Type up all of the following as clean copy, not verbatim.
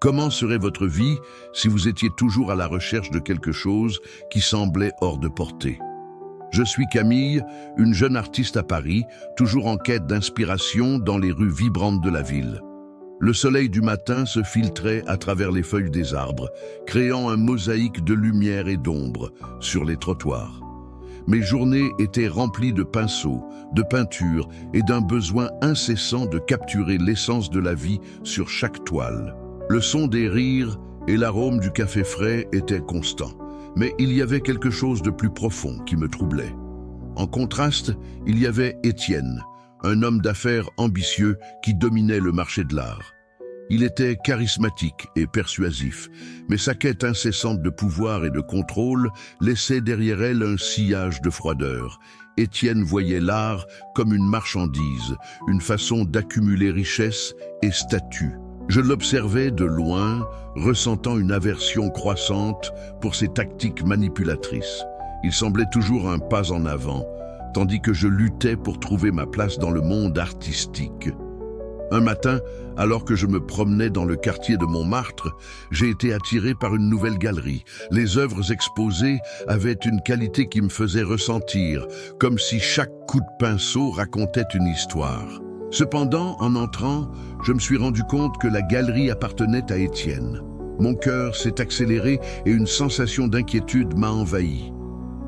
Comment serait votre vie si vous étiez toujours à la recherche de quelque chose qui semblait hors de portée? Je suis Camille, une jeune artiste à Paris, toujours en quête d'inspiration dans les rues vibrantes de la ville. Le soleil du matin se filtrait à travers les feuilles des arbres, créant un mosaïque de lumière et d'ombre sur les trottoirs. Mes journées étaient remplies de pinceaux, de peintures et d'un besoin incessant de capturer l'essence de la vie sur chaque toile. Le son des rires et l'arôme du café frais étaient constants, mais il y avait quelque chose de plus profond qui me troublait. En contraste, il y avait Étienne, un homme d'affaires ambitieux qui dominait le marché de l'art. Il était charismatique et persuasif, mais sa quête incessante de pouvoir et de contrôle laissait derrière elle un sillage de froideur. Étienne voyait l'art comme une marchandise, une façon d'accumuler richesse et statut. Je l'observais de loin, ressentant une aversion croissante pour ses tactiques manipulatrices. Il semblait toujours un pas en avant, tandis que je luttais pour trouver ma place dans le monde artistique. Un matin, alors que je me promenais dans le quartier de Montmartre, j'ai été attiré par une nouvelle galerie. Les œuvres exposées avaient une qualité qui me faisait ressentir, comme si chaque coup de pinceau racontait une histoire. Cependant, en entrant, je me suis rendu compte que la galerie appartenait à Étienne. Mon cœur s'est accéléré et une sensation d'inquiétude m'a envahi.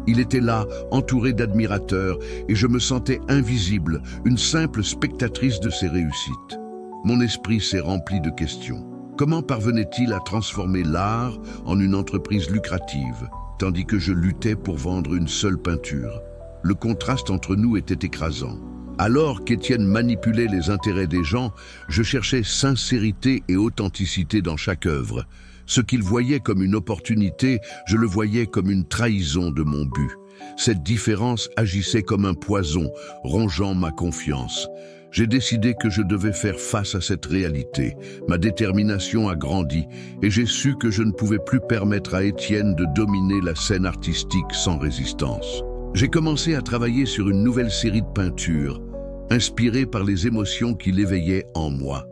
Il était là, entouré d'admirateurs, et je me sentais invisible, une simple spectatrice de ses réussites. Mon esprit s'est rempli de questions. Comment parvenait-il à transformer l'art en une entreprise lucrative, tandis que je luttais pour vendre une seule peinture? Le contraste entre nous était écrasant. Alors qu'Étienne manipulait les intérêts des gens, je cherchais sincérité et authenticité dans chaque œuvre. Ce qu'il voyait comme une opportunité, je le voyais comme une trahison de mon but. Cette différence agissait comme un poison, rongeant ma confiance. J'ai décidé que je devais faire face à cette réalité. Ma détermination a grandi et j'ai su que je ne pouvais plus permettre à Étienne de dominer la scène artistique sans résistance. J'ai commencé à travailler sur une nouvelle série de peintures, inspirée par les émotions qu'il éveillait en moi.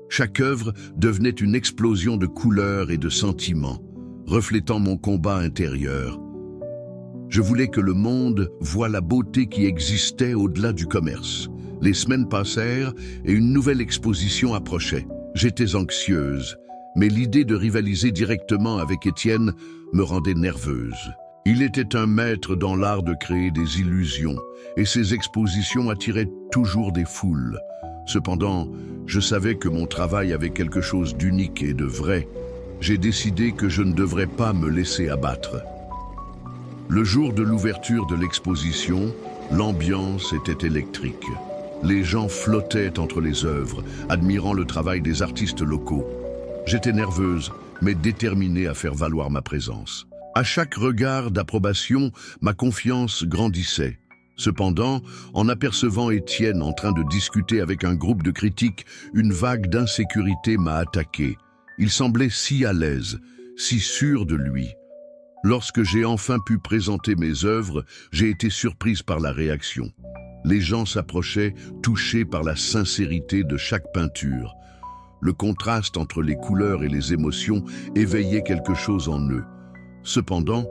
Chaque œuvre devenait une explosion de couleurs et de sentiments, reflétant mon combat intérieur. Je voulais que le monde voie la beauté qui existait au-delà du commerce. Les semaines passèrent et une nouvelle exposition approchait. J'étais anxieuse, mais l'idée de rivaliser directement avec Étienne me rendait nerveuse. Il était un maître dans l'art de créer des illusions, et ses expositions attiraient toujours des foules. Cependant, je savais que mon travail avait quelque chose d'unique et de vrai. J'ai décidé que je ne devrais pas me laisser abattre. Le jour de l'ouverture de l'exposition, l'ambiance était électrique. Les gens flottaient entre les œuvres, admirant le travail des artistes locaux. J'étais nerveuse, mais déterminée à faire valoir ma présence. À chaque regard d'approbation, ma confiance grandissait. Cependant, en apercevant Étienne en train de discuter avec un groupe de critiques, une vague d'insécurité m'a attaqué. Il semblait si à l'aise, si sûr de lui. Lorsque j'ai enfin pu présenter mes œuvres, j'ai été surprise par la réaction. Les gens s'approchaient, touchés par la sincérité de chaque peinture. Le contraste entre les couleurs et les émotions éveillait quelque chose en eux. Cependant,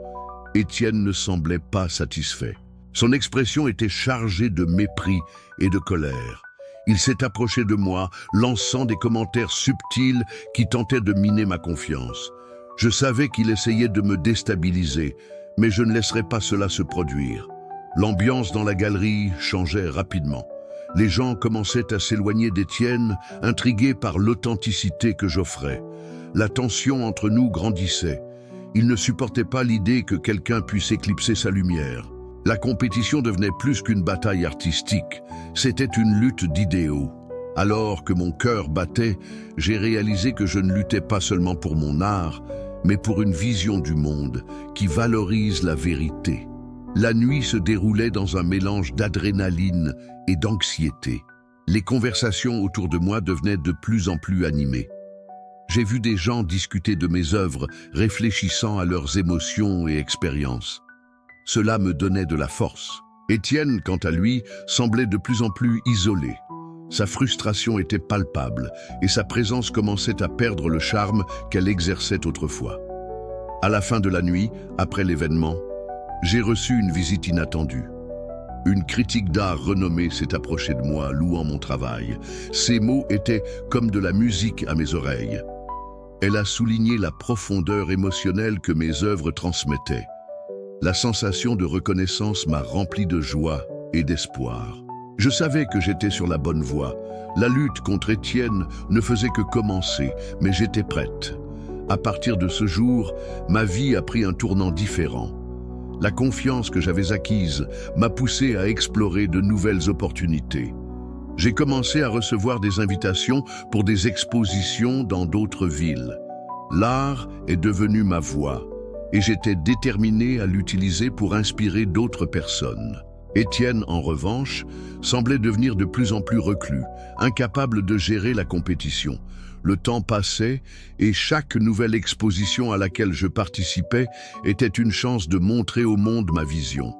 Étienne ne semblait pas satisfait. Son expression était chargée de mépris et de colère. Il s'est approché de moi, lançant des commentaires subtils qui tentaient de miner ma confiance. Je savais qu'il essayait de me déstabiliser, mais je ne laisserais pas cela se produire. L'ambiance dans la galerie changeait rapidement. Les gens commençaient à s'éloigner d'Étienne, intrigués par l'authenticité que j'offrais. La tension entre nous grandissait. Il ne supportait pas l'idée que quelqu'un puisse éclipser sa lumière. La compétition devenait plus qu'une bataille artistique, c'était une lutte d'idéaux. Alors que mon cœur battait, j'ai réalisé que je ne luttais pas seulement pour mon art, mais pour une vision du monde qui valorise la vérité. La nuit se déroulait dans un mélange d'adrénaline et d'anxiété. Les conversations autour de moi devenaient de plus en plus animées. J'ai vu des gens discuter de mes œuvres, réfléchissant à leurs émotions et expériences. Cela me donnait de la force. Étienne, quant à lui, semblait de plus en plus isolé. Sa frustration était palpable et sa présence commençait à perdre le charme qu'elle exerçait autrefois. À la fin de la nuit, après l'événement, j'ai reçu une visite inattendue. Une critique d'art renommée s'est approchée de moi, louant mon travail. Ses mots étaient comme de la musique à mes oreilles. Elle a souligné la profondeur émotionnelle que mes œuvres transmettaient. La sensation de reconnaissance m'a rempli de joie et d'espoir. Je savais que j'étais sur la bonne voie. La lutte contre Étienne ne faisait que commencer, mais j'étais prête. À partir de ce jour, ma vie a pris un tournant différent. La confiance que j'avais acquise m'a poussé à explorer de nouvelles opportunités. J'ai commencé à recevoir des invitations pour des expositions dans d'autres villes. L'art est devenu ma voie et j'étais déterminé à l'utiliser pour inspirer d'autres personnes. Étienne, en revanche, semblait devenir de plus en plus reclus, incapable de gérer la compétition. Le temps passait et chaque nouvelle exposition à laquelle je participais était une chance de montrer au monde ma vision.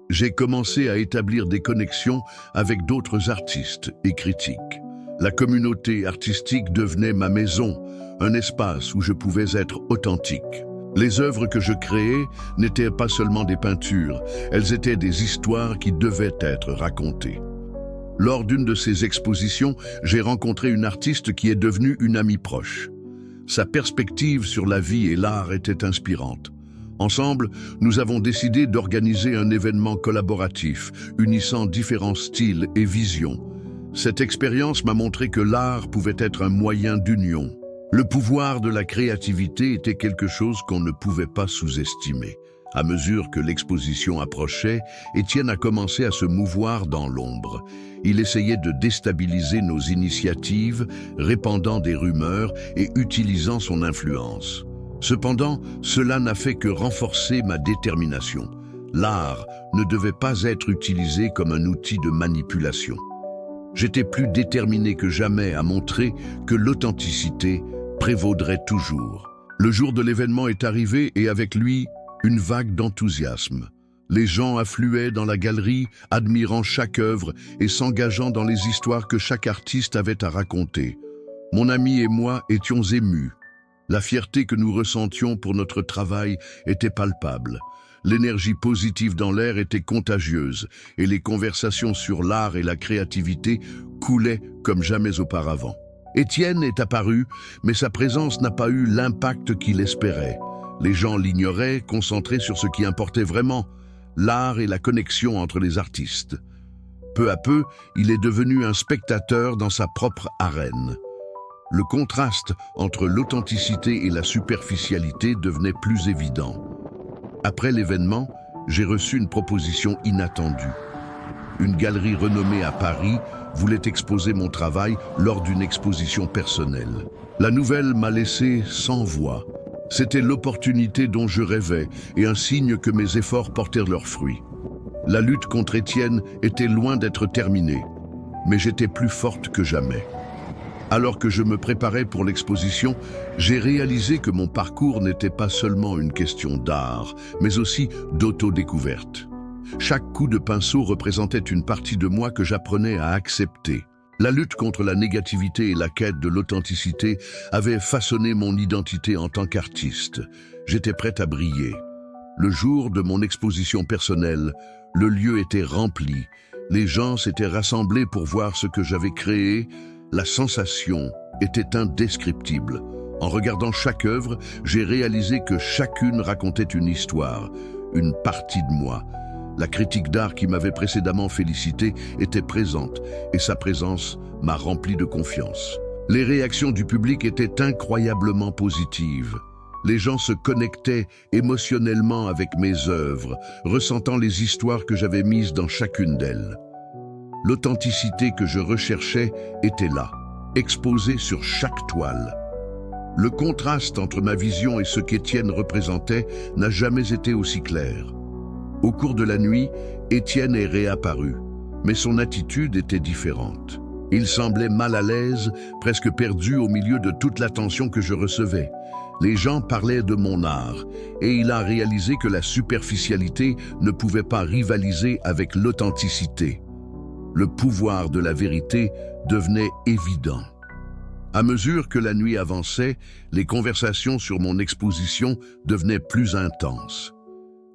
J'ai commencé à établir des connexions avec d'autres artistes et critiques. La communauté artistique devenait ma maison, un espace où je pouvais être authentique. Les œuvres que je créais n'étaient pas seulement des peintures, elles étaient des histoires qui devaient être racontées. Lors d'une de ces expositions, j'ai rencontré une artiste qui est devenue une amie proche. Sa perspective sur la vie et l'art était inspirante. Ensemble, nous avons décidé d'organiser un événement collaboratif, unissant différents styles et visions. Cette expérience m'a montré que l'art pouvait être un moyen d'union. Le pouvoir de la créativité était quelque chose qu'on ne pouvait pas sous-estimer. À mesure que l'exposition approchait, Étienne a commencé à se mouvoir dans l'ombre. Il essayait de déstabiliser nos initiatives, répandant des rumeurs et utilisant son influence. Cependant, cela n'a fait que renforcer ma détermination. L'art ne devait pas être utilisé comme un outil de manipulation. J'étais plus déterminé que jamais à montrer que l'authenticité prévaudrait toujours. Le jour de l'événement est arrivé et avec lui, une vague d'enthousiasme. Les gens affluaient dans la galerie, admirant chaque œuvre et s'engageant dans les histoires que chaque artiste avait à raconter. Mon ami et moi étions émus. La fierté que nous ressentions pour notre travail était palpable. L'énergie positive dans l'air était contagieuse et les conversations sur l'art et la créativité coulaient comme jamais auparavant. Étienne est apparu, mais sa présence n'a pas eu l'impact qu'il espérait. Les gens l'ignoraient, concentrés sur ce qui importait vraiment, l'art et la connexion entre les artistes. Peu à peu, il est devenu un spectateur dans sa propre arène. Le contraste entre l'authenticité et la superficialité devenait plus évident. Après l'événement, j'ai reçu une proposition inattendue. Une galerie renommée à Paris voulait exposer mon travail lors d'une exposition personnelle. La nouvelle m'a laissé sans voix. C'était l'opportunité dont je rêvais et un signe que mes efforts portèrent leurs fruits. La lutte contre Étienne était loin d'être terminée, mais j'étais plus forte que jamais. Alors que je me préparais pour l'exposition, j'ai réalisé que mon parcours n'était pas seulement une question d'art, mais aussi d'autodécouverte. Chaque coup de pinceau représentait une partie de moi que j'apprenais à accepter. La lutte contre la négativité et la quête de l'authenticité avaient façonné mon identité en tant qu'artiste. J'étais prête à briller. Le jour de mon exposition personnelle, le lieu était rempli. Les gens s'étaient rassemblés pour voir ce que j'avais créé. La sensation était indescriptible. En regardant chaque œuvre, j'ai réalisé que chacune racontait une histoire, une partie de moi. La critique d'art qui m'avait précédemment félicité était présente et sa présence m'a rempli de confiance. Les réactions du public étaient incroyablement positives. Les gens se connectaient émotionnellement avec mes œuvres, ressentant les histoires que j'avais mises dans chacune d'elles. L'authenticité que je recherchais était là, exposée sur chaque toile. Le contraste entre ma vision et ce qu'Étienne représentait n'a jamais été aussi clair. Au cours de la nuit, Étienne est réapparu, mais son attitude était différente. Il semblait mal à l'aise, presque perdu au milieu de toute l'attention que je recevais. Les gens parlaient de mon art, et il a réalisé que la superficialité ne pouvait pas rivaliser avec l'authenticité. Le pouvoir de la vérité devenait évident. À mesure que la nuit avançait, les conversations sur mon exposition devenaient plus intenses.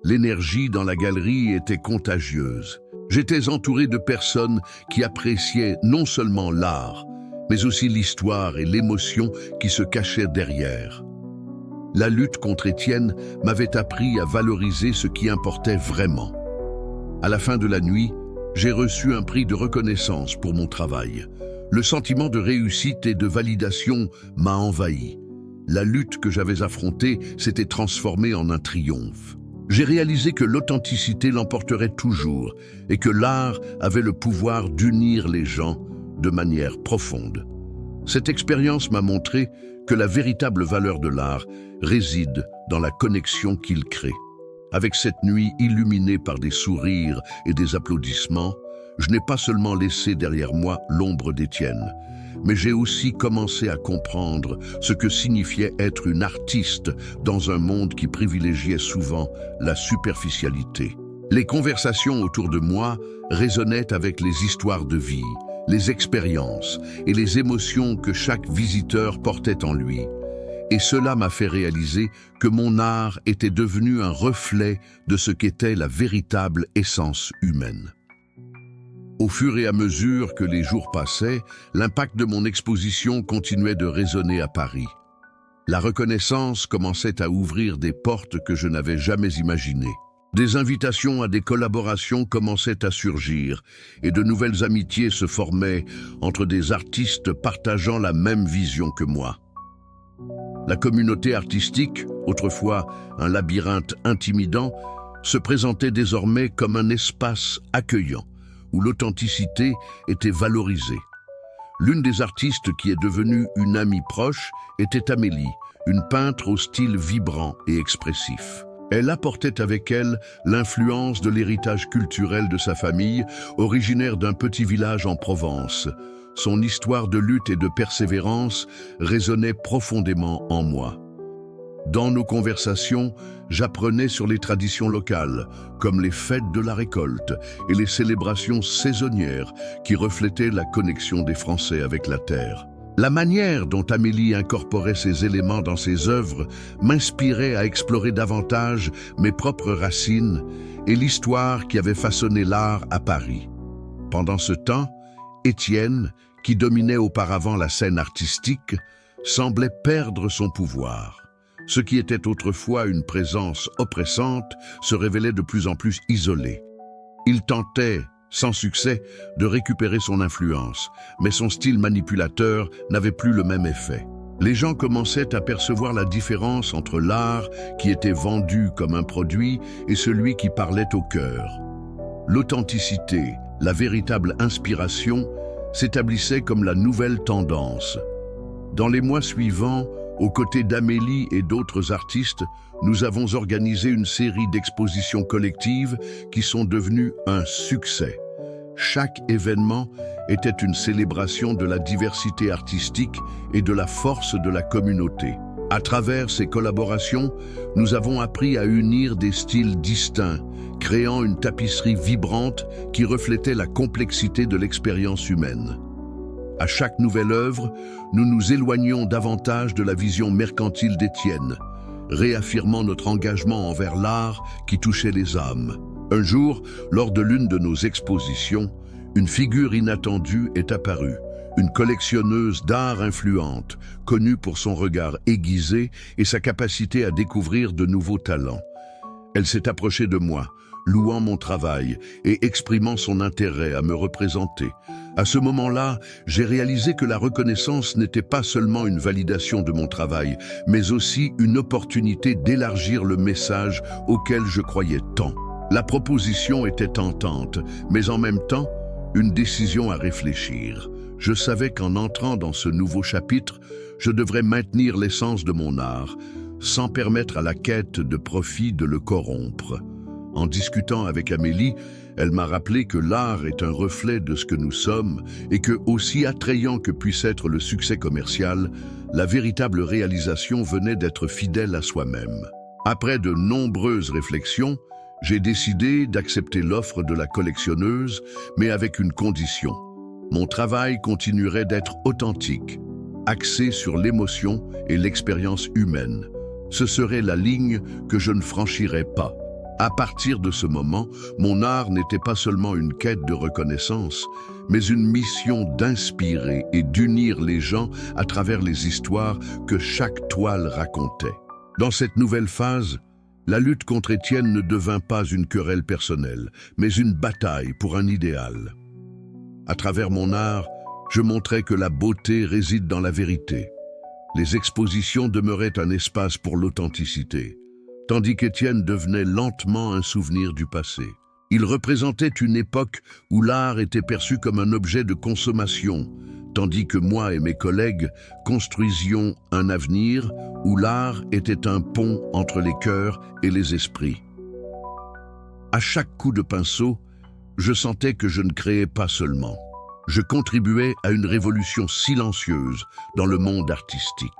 L'énergie dans la galerie était contagieuse. J'étais entouré de personnes qui appréciaient non seulement l'art, mais aussi l'histoire et l'émotion qui se cachaient derrière. La lutte contre Étienne m'avait appris à valoriser ce qui importait vraiment. À la fin de la nuit, j'ai reçu un prix de reconnaissance pour mon travail. Le sentiment de réussite et de validation m'a envahi. La lutte que j'avais affrontée s'était transformée en un triomphe. J'ai réalisé que l'authenticité l'emporterait toujours et que l'art avait le pouvoir d'unir les gens de manière profonde. Cette expérience m'a montré que la véritable valeur de l'art réside dans la connexion qu'il crée. Avec cette nuit illuminée par des sourires et des applaudissements, je n'ai pas seulement laissé derrière moi l'ombre d'Étienne, mais j'ai aussi commencé à comprendre ce que signifiait être une artiste dans un monde qui privilégiait souvent la superficialité. Les conversations autour de moi résonnaient avec les histoires de vie, les expériences et les émotions que chaque visiteur portait en lui. Et cela m'a fait réaliser que mon art était devenu un reflet de ce qu'était la véritable essence humaine. Au fur et à mesure que les jours passaient, l'impact de mon exposition continuait de résonner à Paris. La reconnaissance commençait à ouvrir des portes que je n'avais jamais imaginées. Des invitations à des collaborations commençaient à surgir et de nouvelles amitiés se formaient entre des artistes partageant la même vision que moi. La communauté artistique, autrefois un labyrinthe intimidant, se présentait désormais comme un espace accueillant, où l'authenticité était valorisée. L'une des artistes qui est devenue une amie proche était Amélie, une peintre au style vibrant et expressif. Elle apportait avec elle l'influence de l'héritage culturel de sa famille, originaire d'un petit village en Provence. Son histoire de lutte et de persévérance résonnait profondément en moi. Dans nos conversations, j'apprenais sur les traditions locales, comme les fêtes de la récolte et les célébrations saisonnières qui reflétaient la connexion des Français avec la terre. La manière dont Amélie incorporait ces éléments dans ses œuvres m'inspirait à explorer davantage mes propres racines et l'histoire qui avait façonné l'art à Paris. Pendant ce temps, Étienne, qui dominait auparavant la scène artistique, semblait perdre son pouvoir. Ce qui était autrefois une présence oppressante se révélait de plus en plus isolé. Il tentait, sans succès, de récupérer son influence, mais son style manipulateur n'avait plus le même effet. Les gens commençaient à percevoir la différence entre l'art qui était vendu comme un produit et celui qui parlait au cœur. L'authenticité, la véritable inspiration, s'établissait comme la nouvelle tendance. Dans les mois suivants, aux côtés d'Amélie et d'autres artistes, nous avons organisé une série d'expositions collectives qui sont devenues un succès. Chaque événement était une célébration de la diversité artistique et de la force de la communauté. À travers ces collaborations, nous avons appris à unir des styles distincts, créant une tapisserie vibrante qui reflétait la complexité de l'expérience humaine. À chaque nouvelle œuvre, nous nous éloignions davantage de la vision mercantile d'Étienne, réaffirmant notre engagement envers l'art qui touchait les âmes. Un jour, lors de l'une de nos expositions, une figure inattendue est apparue, une collectionneuse d'art influente, connue pour son regard aiguisé et sa capacité à découvrir de nouveaux talents. Elle s'est approchée de moi, louant mon travail et exprimant son intérêt à me représenter. À ce moment-là, j'ai réalisé que la reconnaissance n'était pas seulement une validation de mon travail, mais aussi une opportunité d'élargir le message auquel je croyais tant. La proposition était tentante, mais en même temps, une décision à réfléchir. Je savais qu'en entrant dans ce nouveau chapitre, je devrais maintenir l'essence de mon art, sans permettre à la quête de profit de le corrompre. En discutant avec Amélie, elle m'a rappelé que l'art est un reflet de ce que nous sommes et que, aussi attrayant que puisse être le succès commercial, la véritable réalisation venait d'être fidèle à soi-même. Après de nombreuses réflexions, j'ai décidé d'accepter l'offre de la collectionneuse, mais avec une condition: mon travail continuerait d'être authentique, axé sur l'émotion et l'expérience humaine. Ce serait la ligne que je ne franchirais pas. À partir de ce moment, mon art n'était pas seulement une quête de reconnaissance, mais une mission d'inspirer et d'unir les gens à travers les histoires que chaque toile racontait. Dans cette nouvelle phase, la lutte contre Étienne ne devint pas une querelle personnelle, mais une bataille pour un idéal. À travers mon art, je montrais que la beauté réside dans la vérité. Les expositions demeuraient un espace pour l'authenticité, tandis qu'Étienne devenait lentement un souvenir du passé. Il représentait une époque où l'art était perçu comme un objet de consommation, tandis que moi et mes collègues construisions un avenir où l'art était un pont entre les cœurs et les esprits. À chaque coup de pinceau, je sentais que je ne créais pas seulement. Je contribuais à une révolution silencieuse dans le monde artistique.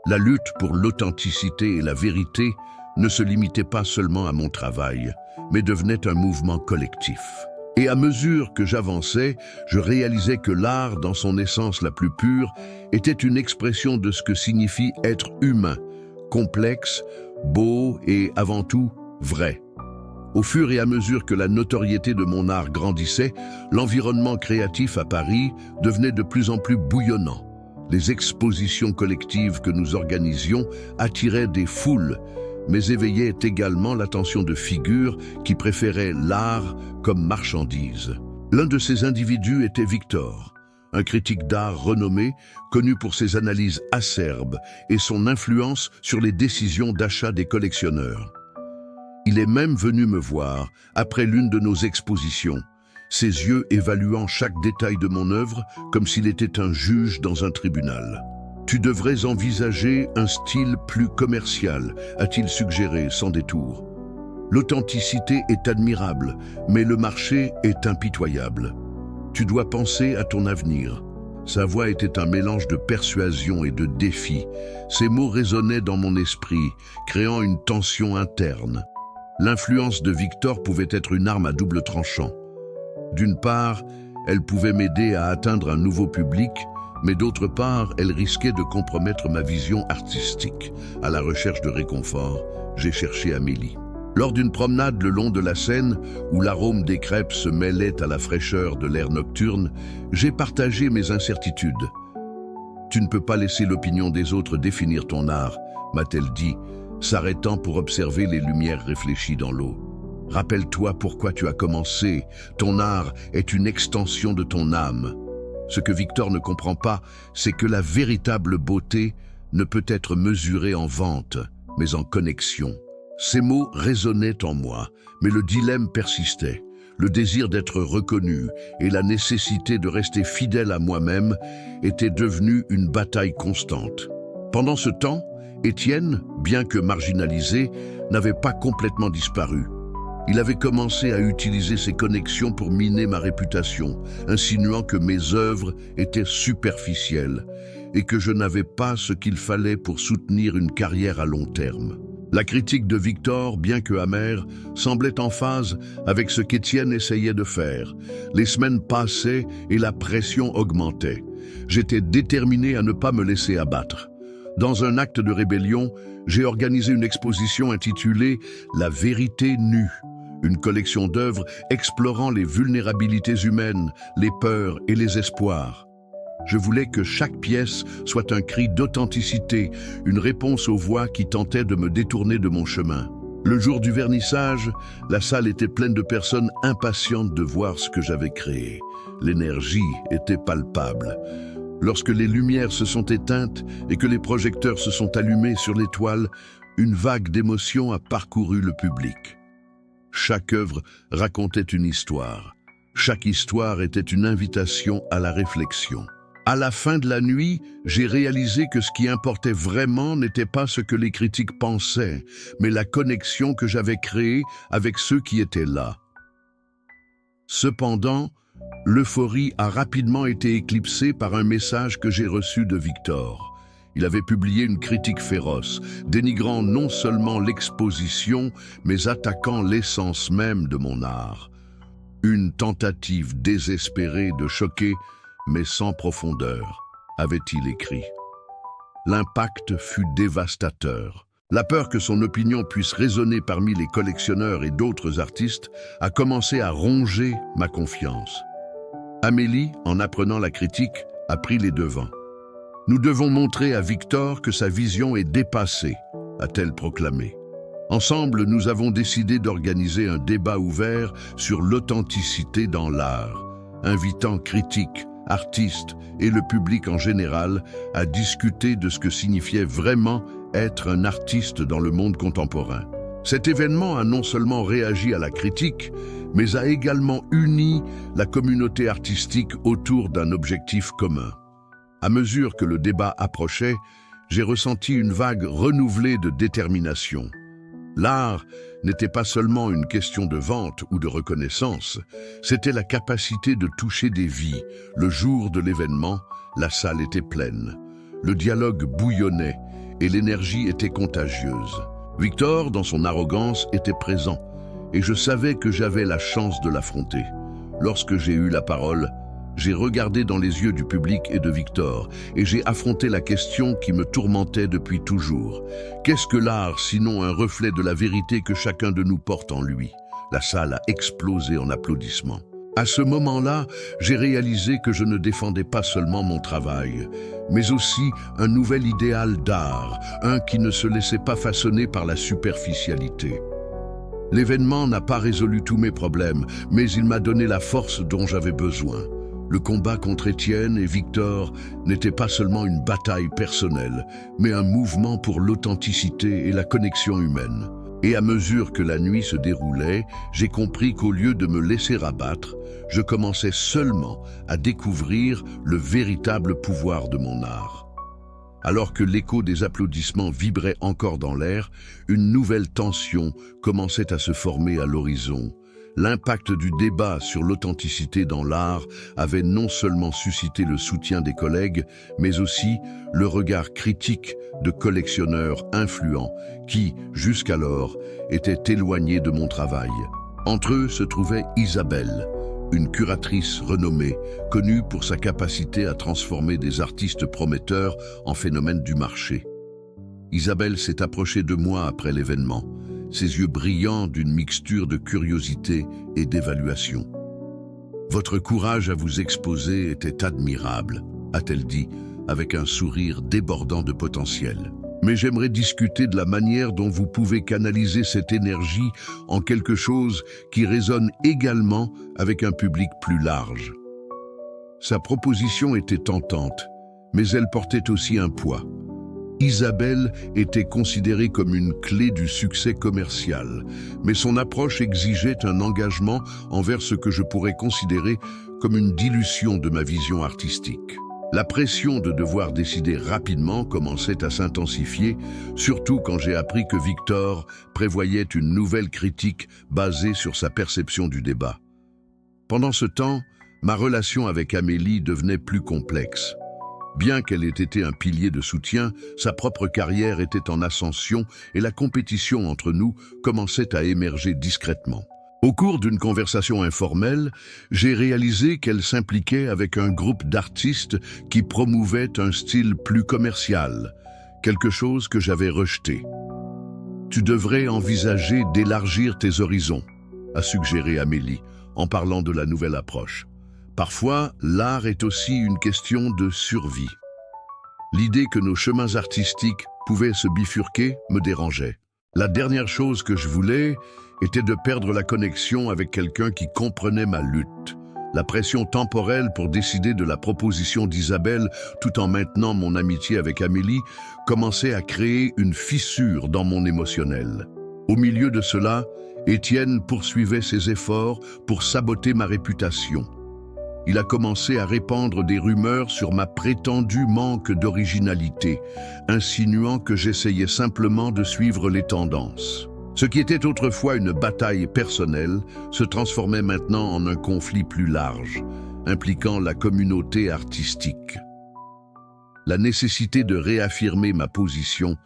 La lutte pour l'authenticité et la vérité ne se limitait pas seulement à mon travail, mais devenait un mouvement collectif. Et à mesure que j'avançais, je réalisais que l'art, dans son essence la plus pure, était une expression de ce que signifie être humain, complexe, beau et, avant tout, vrai. Au fur et à mesure que la notoriété de mon art grandissait, l'environnement créatif à Paris devenait de plus en plus bouillonnant. Les expositions collectives que nous organisions attiraient des foules, mais éveillaient également l'attention de figures qui préféraient l'art comme marchandise. L'un de ces individus était Victor, un critique d'art renommé, connu pour ses analyses acerbes et son influence sur les décisions d'achat des collectionneurs. Il est même venu me voir après l'une de nos expositions, ses yeux évaluant chaque détail de mon œuvre comme s'il était un juge dans un tribunal. « Tu devrais envisager un style plus commercial », a-t-il suggéré sans détour. « L'authenticité est admirable, mais le marché est impitoyable. Tu dois penser à ton avenir. » Sa voix était un mélange de persuasion et de défi. Ses mots résonnaient dans mon esprit, créant une tension interne. L'influence de Victor pouvait être une arme à double tranchant. D'une part, elle pouvait m'aider à atteindre un nouveau public, mais d'autre part, elle risquait de compromettre ma vision artistique. À la recherche de réconfort, j'ai cherché Amélie. Lors d'une promenade le long de la Seine, où l'arôme des crêpes se mêlait à la fraîcheur de l'air nocturne, j'ai partagé mes incertitudes. « Tu ne peux pas laisser l'opinion des autres définir ton art », m'a-t-elle dit, s'arrêtant pour observer les lumières réfléchies dans l'eau. « Rappelle-toi pourquoi tu as commencé. Ton art est une extension de ton âme. » Ce que Victor ne comprend pas, c'est que la véritable beauté ne peut être mesurée en vente, mais en connexion. Ces mots résonnaient en moi, mais le dilemme persistait. Le désir d'être reconnu et la nécessité de rester fidèle à moi-même étaient devenus une bataille constante. Pendant ce temps, Étienne, bien que marginalisé, n'avait pas complètement disparu. Il avait commencé à utiliser ses connexions pour miner ma réputation, insinuant que mes œuvres étaient superficielles et que je n'avais pas ce qu'il fallait pour soutenir une carrière à long terme. La critique de Victor, bien que amère, semblait en phase avec ce qu'Étienne essayait de faire. Les semaines passaient et la pression augmentait. J'étais déterminé à ne pas me laisser abattre. Dans un acte de rébellion, j'ai organisé une exposition intitulée « La vérité nue », une collection d'œuvres explorant les vulnérabilités humaines, les peurs et les espoirs. Je voulais que chaque pièce soit un cri d'authenticité, une réponse aux voix qui tentaient de me détourner de mon chemin. Le jour du vernissage, la salle était pleine de personnes impatientes de voir ce que j'avais créé. L'énergie était palpable. Lorsque les lumières se sont éteintes et que les projecteurs se sont allumés sur les toiles, une vague d'émotion a parcouru le public. Chaque œuvre racontait une histoire. Chaque histoire était une invitation à la réflexion. À la fin de la nuit, j'ai réalisé que ce qui importait vraiment n'était pas ce que les critiques pensaient, mais la connexion que j'avais créée avec ceux qui étaient là. Cependant, l'euphorie a rapidement été éclipsée par un message que j'ai reçu de Victor. Il avait publié une critique féroce, dénigrant non seulement l'exposition, mais attaquant l'essence même de mon art. Une tentative désespérée de choquer, mais sans profondeur, avait-il écrit. L'impact fut dévastateur. La peur que son opinion puisse résonner parmi les collectionneurs et d'autres artistes a commencé à ronger ma confiance. Amélie, en apprenant la critique, a pris les devants. « Nous devons montrer à Victor que sa vision est dépassée », a-t-elle proclamé. Ensemble, nous avons décidé d'organiser un débat ouvert sur l'authenticité dans l'art, invitant critiques, artistes et le public en général à discuter de ce que signifiait vraiment être un artiste dans le monde contemporain. Cet événement a non seulement réagi à la critique, mais a également uni la communauté artistique autour d'un objectif commun. À mesure que le débat approchait, j'ai ressenti une vague renouvelée de détermination. L'art n'était pas seulement une question de vente ou de reconnaissance, c'était la capacité de toucher des vies. Le jour de l'événement, la salle était pleine. Le dialogue bouillonnait et l'énergie était contagieuse. Victor, dans son arrogance, était présent et je savais que j'avais la chance de l'affronter. Lorsque j'ai eu la parole, j'ai regardé dans les yeux du public et de Victor et j'ai affronté la question qui me tourmentait depuis toujours. Qu'est-ce que l'art sinon un reflet de la vérité que chacun de nous porte en lui? La salle a explosé en applaudissements. À ce moment-là, j'ai réalisé que je ne défendais pas seulement mon travail, mais aussi un nouvel idéal d'art, un qui ne se laissait pas façonner par la superficialité. L'événement n'a pas résolu tous mes problèmes, mais il m'a donné la force dont j'avais besoin. Le combat contre Étienne et Victor n'était pas seulement une bataille personnelle, mais un mouvement pour l'authenticité et la connexion humaine. Et à mesure que la nuit se déroulait, j'ai compris qu'au lieu de me laisser abattre, je commençais seulement à découvrir le véritable pouvoir de mon art. Alors que l'écho des applaudissements vibrait encore dans l'air, une nouvelle tension commençait à se former à l'horizon. L'impact du débat sur l'authenticité dans l'art avait non seulement suscité le soutien des collègues, mais aussi le regard critique de collectionneurs influents qui, jusqu'alors, étaient éloignés de mon travail. Entre eux se trouvait Isabelle, une curatrice renommée, connue pour sa capacité à transformer des artistes prometteurs en phénomènes du marché. Isabelle s'est approchée de moi après l'événement, ses yeux brillants d'une mixture de curiosité et d'évaluation. « Votre courage à vous exposer était admirable », a-t-elle dit, avec un sourire débordant de potentiel. « Mais j'aimerais discuter de la manière dont vous pouvez canaliser cette énergie en quelque chose qui résonne également avec un public plus large. » Sa proposition était tentante, mais elle portait aussi un poids. Isabelle était considérée comme une clé du succès commercial, mais son approche exigeait un engagement envers ce que je pourrais considérer comme une dilution de ma vision artistique. La pression de devoir décider rapidement commençait à s'intensifier, surtout quand j'ai appris que Victor prévoyait une nouvelle critique basée sur sa perception du débat. Pendant ce temps, ma relation avec Amélie devenait plus complexe. Bien qu'elle ait été un pilier de soutien, sa propre carrière était en ascension et la compétition entre nous commençait à émerger discrètement. Au cours d'une conversation informelle, j'ai réalisé qu'elle s'impliquait avec un groupe d'artistes qui promouvait un style plus commercial, quelque chose que j'avais rejeté. « Tu devrais envisager d'élargir tes horizons », a suggéré Amélie, en parlant de la nouvelle approche. Parfois, l'art est aussi une question de survie. L'idée que nos chemins artistiques pouvaient se bifurquer me dérangeait. La dernière chose que je voulais était de perdre la connexion avec quelqu'un qui comprenait ma lutte. La pression temporelle pour décider de la proposition d'Isabelle, tout en maintenant mon amitié avec Amélie, commençait à créer une fissure dans mon émotionnel. Au milieu de cela, Étienne poursuivait ses efforts pour saboter ma réputation. Il a commencé à répandre des rumeurs sur ma prétendue manque d'originalité, insinuant que j'essayais simplement de suivre les tendances. Ce qui était autrefois une bataille personnelle se transformait maintenant en un conflit plus large, impliquant la communauté artistique. La nécessité de réaffirmer ma position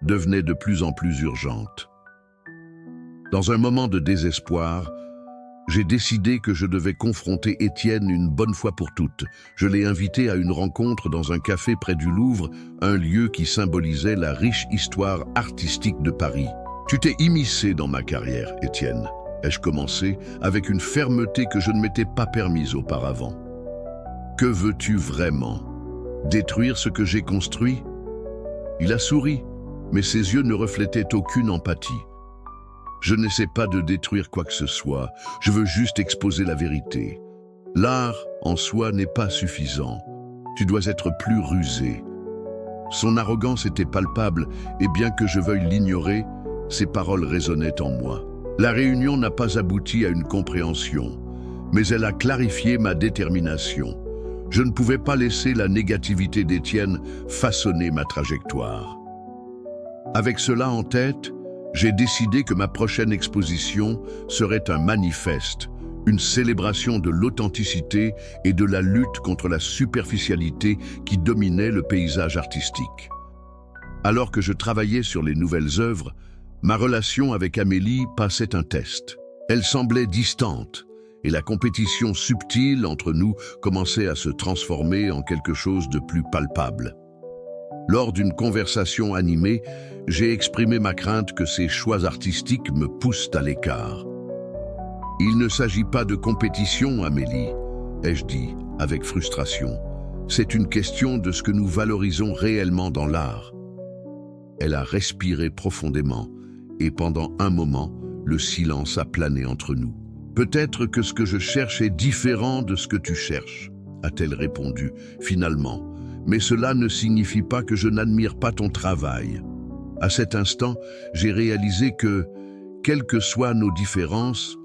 devenait de plus en plus urgente. Dans un moment de désespoir, J'ai décidé que je devais confronter Étienne une bonne fois pour toutes. Je l'ai invité à une rencontre dans un café près du Louvre, un lieu qui symbolisait la riche histoire artistique de Paris. Tu t'es immiscé dans ma carrière, Étienne. Ai-je commencé avec une fermeté que je ne m'étais pas permise auparavant. Que veux-tu vraiment? Détruire ce que j'ai construit? Il a souri, mais ses yeux ne reflétaient aucune empathie. Je n'essaie pas de détruire quoi que ce soit, je veux juste exposer la vérité. L'art, en soi, n'est pas suffisant. Tu dois être plus rusé. Son arrogance était palpable, et bien que je veuille l'ignorer, ses paroles résonnaient en moi. La réunion n'a pas abouti à une compréhension, mais elle a clarifié ma détermination. Je ne pouvais pas laisser la négativité d'Étienne façonner ma trajectoire. Avec cela en tête, j'ai décidé que ma prochaine exposition serait un manifeste, une célébration de l'authenticité et de la lutte contre la superficialité qui dominait le paysage artistique. Alors que je travaillais sur les nouvelles œuvres, ma relation avec Amélie passait un test. Elle semblait distante, et la compétition subtile entre nous commençait à se transformer en quelque chose de plus palpable. Lors d'une conversation animée, j'ai exprimé ma crainte que ces choix artistiques me poussent à l'écart. « Il ne s'agit pas de compétition, Amélie », ai-je dit avec frustration. « C'est une question de ce que nous valorisons réellement dans l'art. » Elle a respiré profondément, et pendant un moment, le silence a plané entre nous. « Peut-être que ce que je cherche est différent de ce que tu cherches, a-t-elle répondu, finalement. Mais cela ne signifie pas que je n'admire pas ton travail. À cet instant, j'ai réalisé que, quelles que soient nos différences,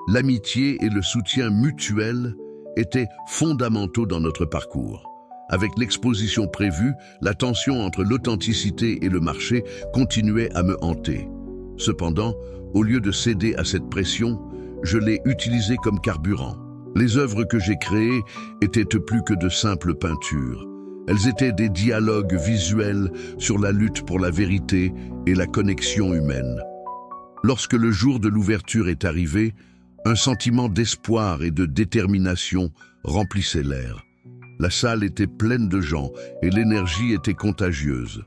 l'amitié et le soutien mutuel étaient fondamentaux dans notre parcours. Avec l'exposition prévue, la tension entre l'authenticité et le marché continuait à me hanter. Cependant, au lieu de céder à cette pression, je l'ai utilisée comme carburant. Les œuvres que j'ai créées étaient plus que de simples peintures. Elles étaient des dialogues visuels sur la lutte pour la vérité et la connexion humaine. Lorsque le jour de l'ouverture est arrivé, un sentiment d'espoir et de détermination remplissait l'air. La salle était pleine de gens et l'énergie était contagieuse.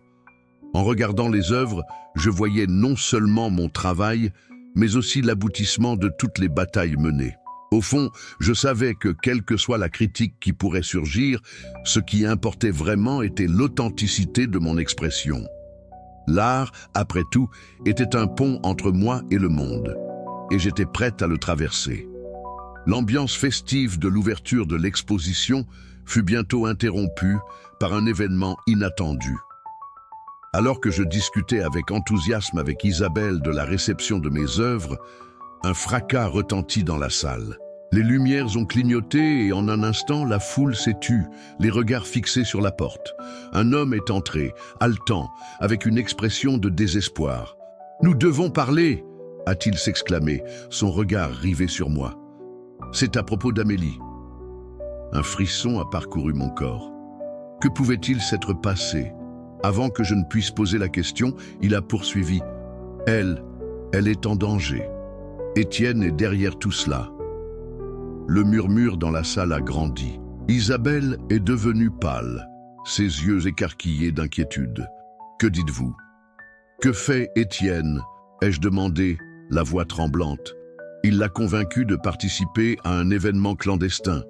En regardant les œuvres, je voyais non seulement mon travail, mais aussi l'aboutissement de toutes les batailles menées. Au fond, je savais que quelle que soit la critique qui pourrait surgir, ce qui importait vraiment était l'authenticité de mon expression. L'art, après tout, était un pont entre moi et le monde, et j'étais prête à le traverser. L'ambiance festive de l'ouverture de l'exposition fut bientôt interrompue par un événement inattendu. Alors que je discutais avec enthousiasme avec Isabelle de la réception de mes œuvres, un fracas retentit dans la salle. Les lumières ont clignoté et en un instant, la foule s'est tue, les regards fixés sur la porte. Un homme est entré, haletant, avec une expression de désespoir. « Nous devons parler !» a-t-il s'exclamé, son regard rivé sur moi. « C'est à propos d'Amélie. » Un frisson a parcouru mon corps. Que pouvait-il s'être passé? Avant que je ne puisse poser la question, il a poursuivi. « Elle est en danger. Étienne est derrière tout cela. » Le murmure dans la salle a grandi. Isabelle est devenue pâle, ses yeux écarquillés d'inquiétude. « Que dites-vous? »« Que fait Étienne ?» ai-je demandé, la voix tremblante. « Il l'a convaincu de participer à un événement clandestin, »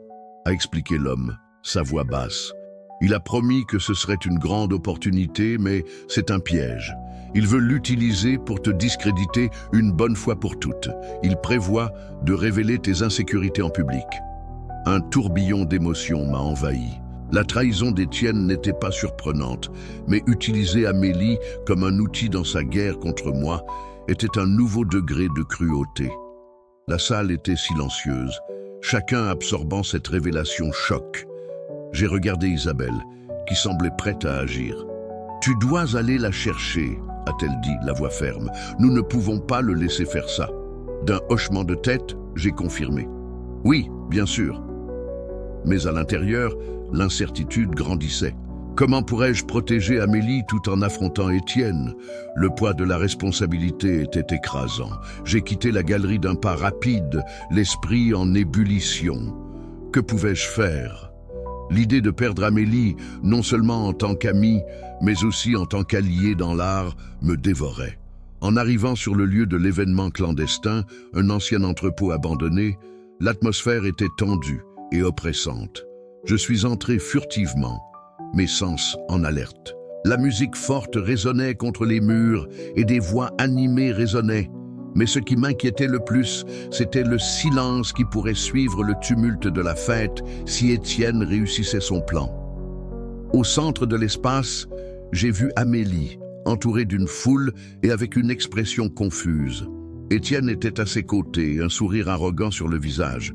a expliqué l'homme, sa voix basse. « Il a promis que ce serait une grande opportunité, mais c'est un piège. Il veut l'utiliser pour te discréditer une bonne fois pour toutes. Il prévoit de révéler tes insécurités en public. » Un tourbillon d'émotions m'a envahi. La trahison d'Étienne n'était pas surprenante, mais utiliser Amélie comme un outil dans sa guerre contre moi était un nouveau degré de cruauté. La salle était silencieuse, chacun absorbant cette révélation choc. J'ai regardé Isabelle, qui semblait prête à agir. « Tu dois aller la chercher », a-t-elle dit, la voix ferme. « Nous ne pouvons pas le laisser faire ça. » D'un hochement de tête, j'ai confirmé. « Oui, bien sûr. » Mais à l'intérieur, l'incertitude grandissait. Comment pourrais-je protéger Amélie tout en affrontant Étienne? Le poids de la responsabilité était écrasant. J'ai quitté la galerie d'un pas rapide, l'esprit en ébullition. Que pouvais-je faire? L'idée de perdre Amélie, non seulement en tant qu'amie, mais aussi en tant qu'alliée dans l'art, me dévorait. En arrivant sur le lieu de l'événement clandestin, un ancien entrepôt abandonné, l'atmosphère était tendue et oppressante. Je suis entré furtivement, mes sens en alerte. La musique forte résonnait contre les murs et des voix animées résonnaient. Mais ce qui m'inquiétait le plus, c'était le silence qui pourrait suivre le tumulte de la fête si Étienne réussissait son plan. Au centre de l'espace, j'ai vu Amélie, entourée d'une foule et avec une expression confuse. Étienne était à ses côtés, un sourire arrogant sur le visage.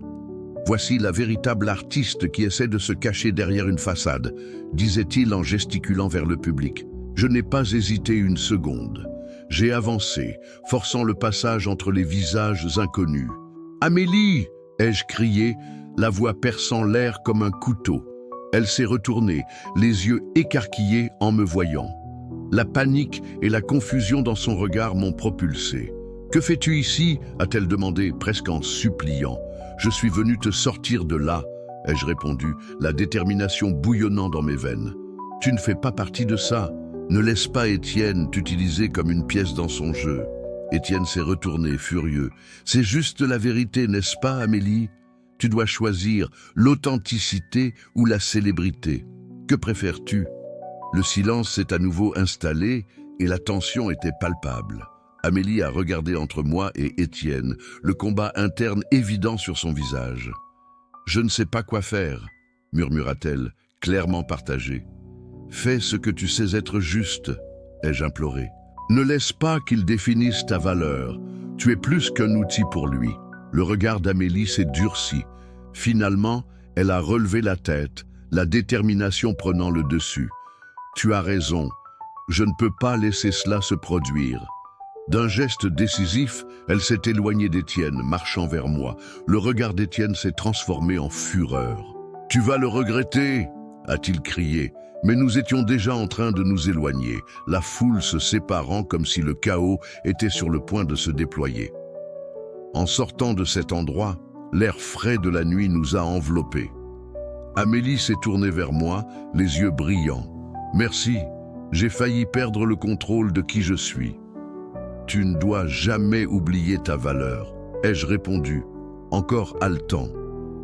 Voici la véritable artiste qui essaie de se cacher derrière une façade, disait-il en gesticulant vers le public. Je n'ai pas hésité une seconde. J'ai avancé, forçant le passage entre les visages inconnus. « Amélie !» ai-je crié, la voix perçant l'air comme un couteau. Elle s'est retournée, les yeux écarquillés en me voyant. La panique et la confusion dans son regard m'ont propulsé. « Que fais-tu ici ?» a-t-elle demandé, presque en suppliant. « Je suis venu te sortir de là », ai-je répondu, la détermination bouillonnant dans mes veines. « Tu ne fais pas partie de ça. Ne laisse pas Étienne t'utiliser comme une pièce dans son jeu. » Étienne s'est retourné, furieux. « C'est juste la vérité, n'est-ce pas, Amélie? Tu dois choisir l'authenticité ou la célébrité. Que préfères-tu » Le silence s'est à nouveau installé et la tension était palpable. Amélie a regardé entre moi et Étienne, le combat interne évident sur son visage. « Je ne sais pas quoi faire », murmura-t-elle, clairement partagée. « Fais ce que tu sais être juste », ai-je imploré. « Ne laisse pas qu'il définisse ta valeur. Tu es plus qu'un outil pour lui. » Le regard d'Amélie s'est durci. Finalement, elle a relevé la tête, la détermination prenant le dessus. « Tu as raison. Je ne peux pas laisser cela se produire. » D'un geste décisif, elle s'est éloignée d'Étienne, marchant vers moi. Le regard d'Étienne s'est transformé en fureur. « Tu vas le regretter !» a-t-il crié. Mais nous étions déjà en train de nous éloigner, la foule se séparant comme si le chaos était sur le point de se déployer. En sortant de cet endroit, l'air frais de la nuit nous a enveloppés. Amélie s'est tournée vers moi, les yeux brillants. « Merci, j'ai failli perdre le contrôle de qui je suis. » « Tu ne dois jamais oublier ta valeur, » ai-je répondu, encore haletant.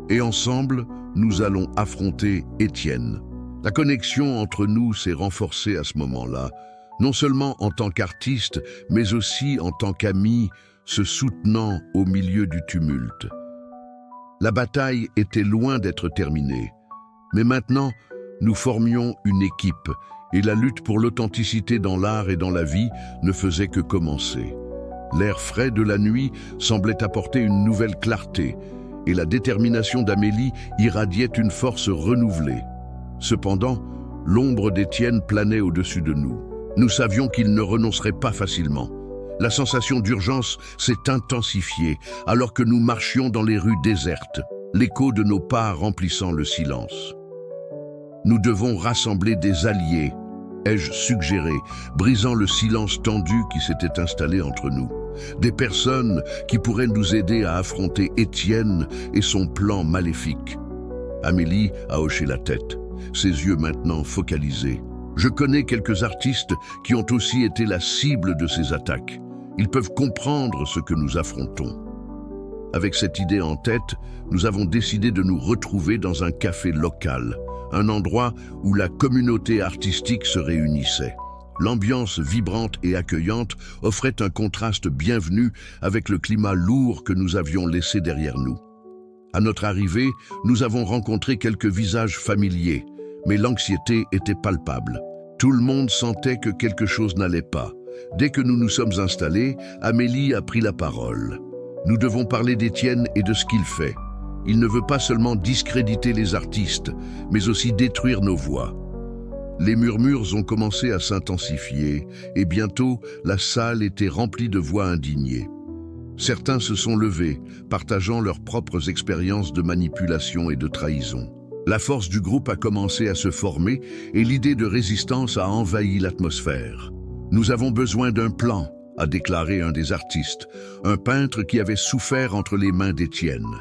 Et ensemble, nous allons affronter Étienne. La connexion entre nous s'est renforcée à ce moment-là, non seulement en tant qu'artiste, mais aussi en tant qu'amis, se soutenant au milieu du tumulte. La bataille était loin d'être terminée, mais maintenant, nous formions une équipe, et la lutte pour l'authenticité dans l'art et dans la vie ne faisait que commencer. L'air frais de la nuit semblait apporter une nouvelle clarté, et la détermination d'Amélie irradiait une force renouvelée. Cependant, l'ombre d'Étienne planait au-dessus de nous. Nous savions qu'il ne renoncerait pas facilement. La sensation d'urgence s'est intensifiée alors que nous marchions dans les rues désertes, l'écho de nos pas remplissant le silence. Nous devons rassembler des alliés, ai-je suggéré, brisant le silence tendu qui s'était installé entre nous. Des personnes qui pourraient nous aider à affronter Étienne et son plan maléfique. Amélie a hoché la tête, ses yeux maintenant focalisés. Je connais quelques artistes qui ont aussi été la cible de ces attaques. Ils peuvent comprendre ce que nous affrontons. Avec cette idée en tête, nous avons décidé de nous retrouver dans un café local, un endroit où la communauté artistique se réunissait. L'ambiance vibrante et accueillante offrait un contraste bienvenu avec le climat lourd que nous avions laissé derrière nous. À notre arrivée, nous avons rencontré quelques visages familiers, mais l'anxiété était palpable. Tout le monde sentait que quelque chose n'allait pas. Dès que nous nous sommes installés, Amélie a pris la parole. Nous devons parler d'Étienne et de ce qu'il fait. Il ne veut pas seulement discréditer les artistes, mais aussi détruire nos voix. Les murmures ont commencé à s'intensifier et bientôt, la salle était remplie de voix indignées. Certains se sont levés, partageant leurs propres expériences de manipulation et de trahison. La force du groupe a commencé à se former et l'idée de résistance a envahi l'atmosphère. Nous avons besoin d'un plan, a déclaré un des artistes, un peintre qui avait souffert entre les mains d'Étienne.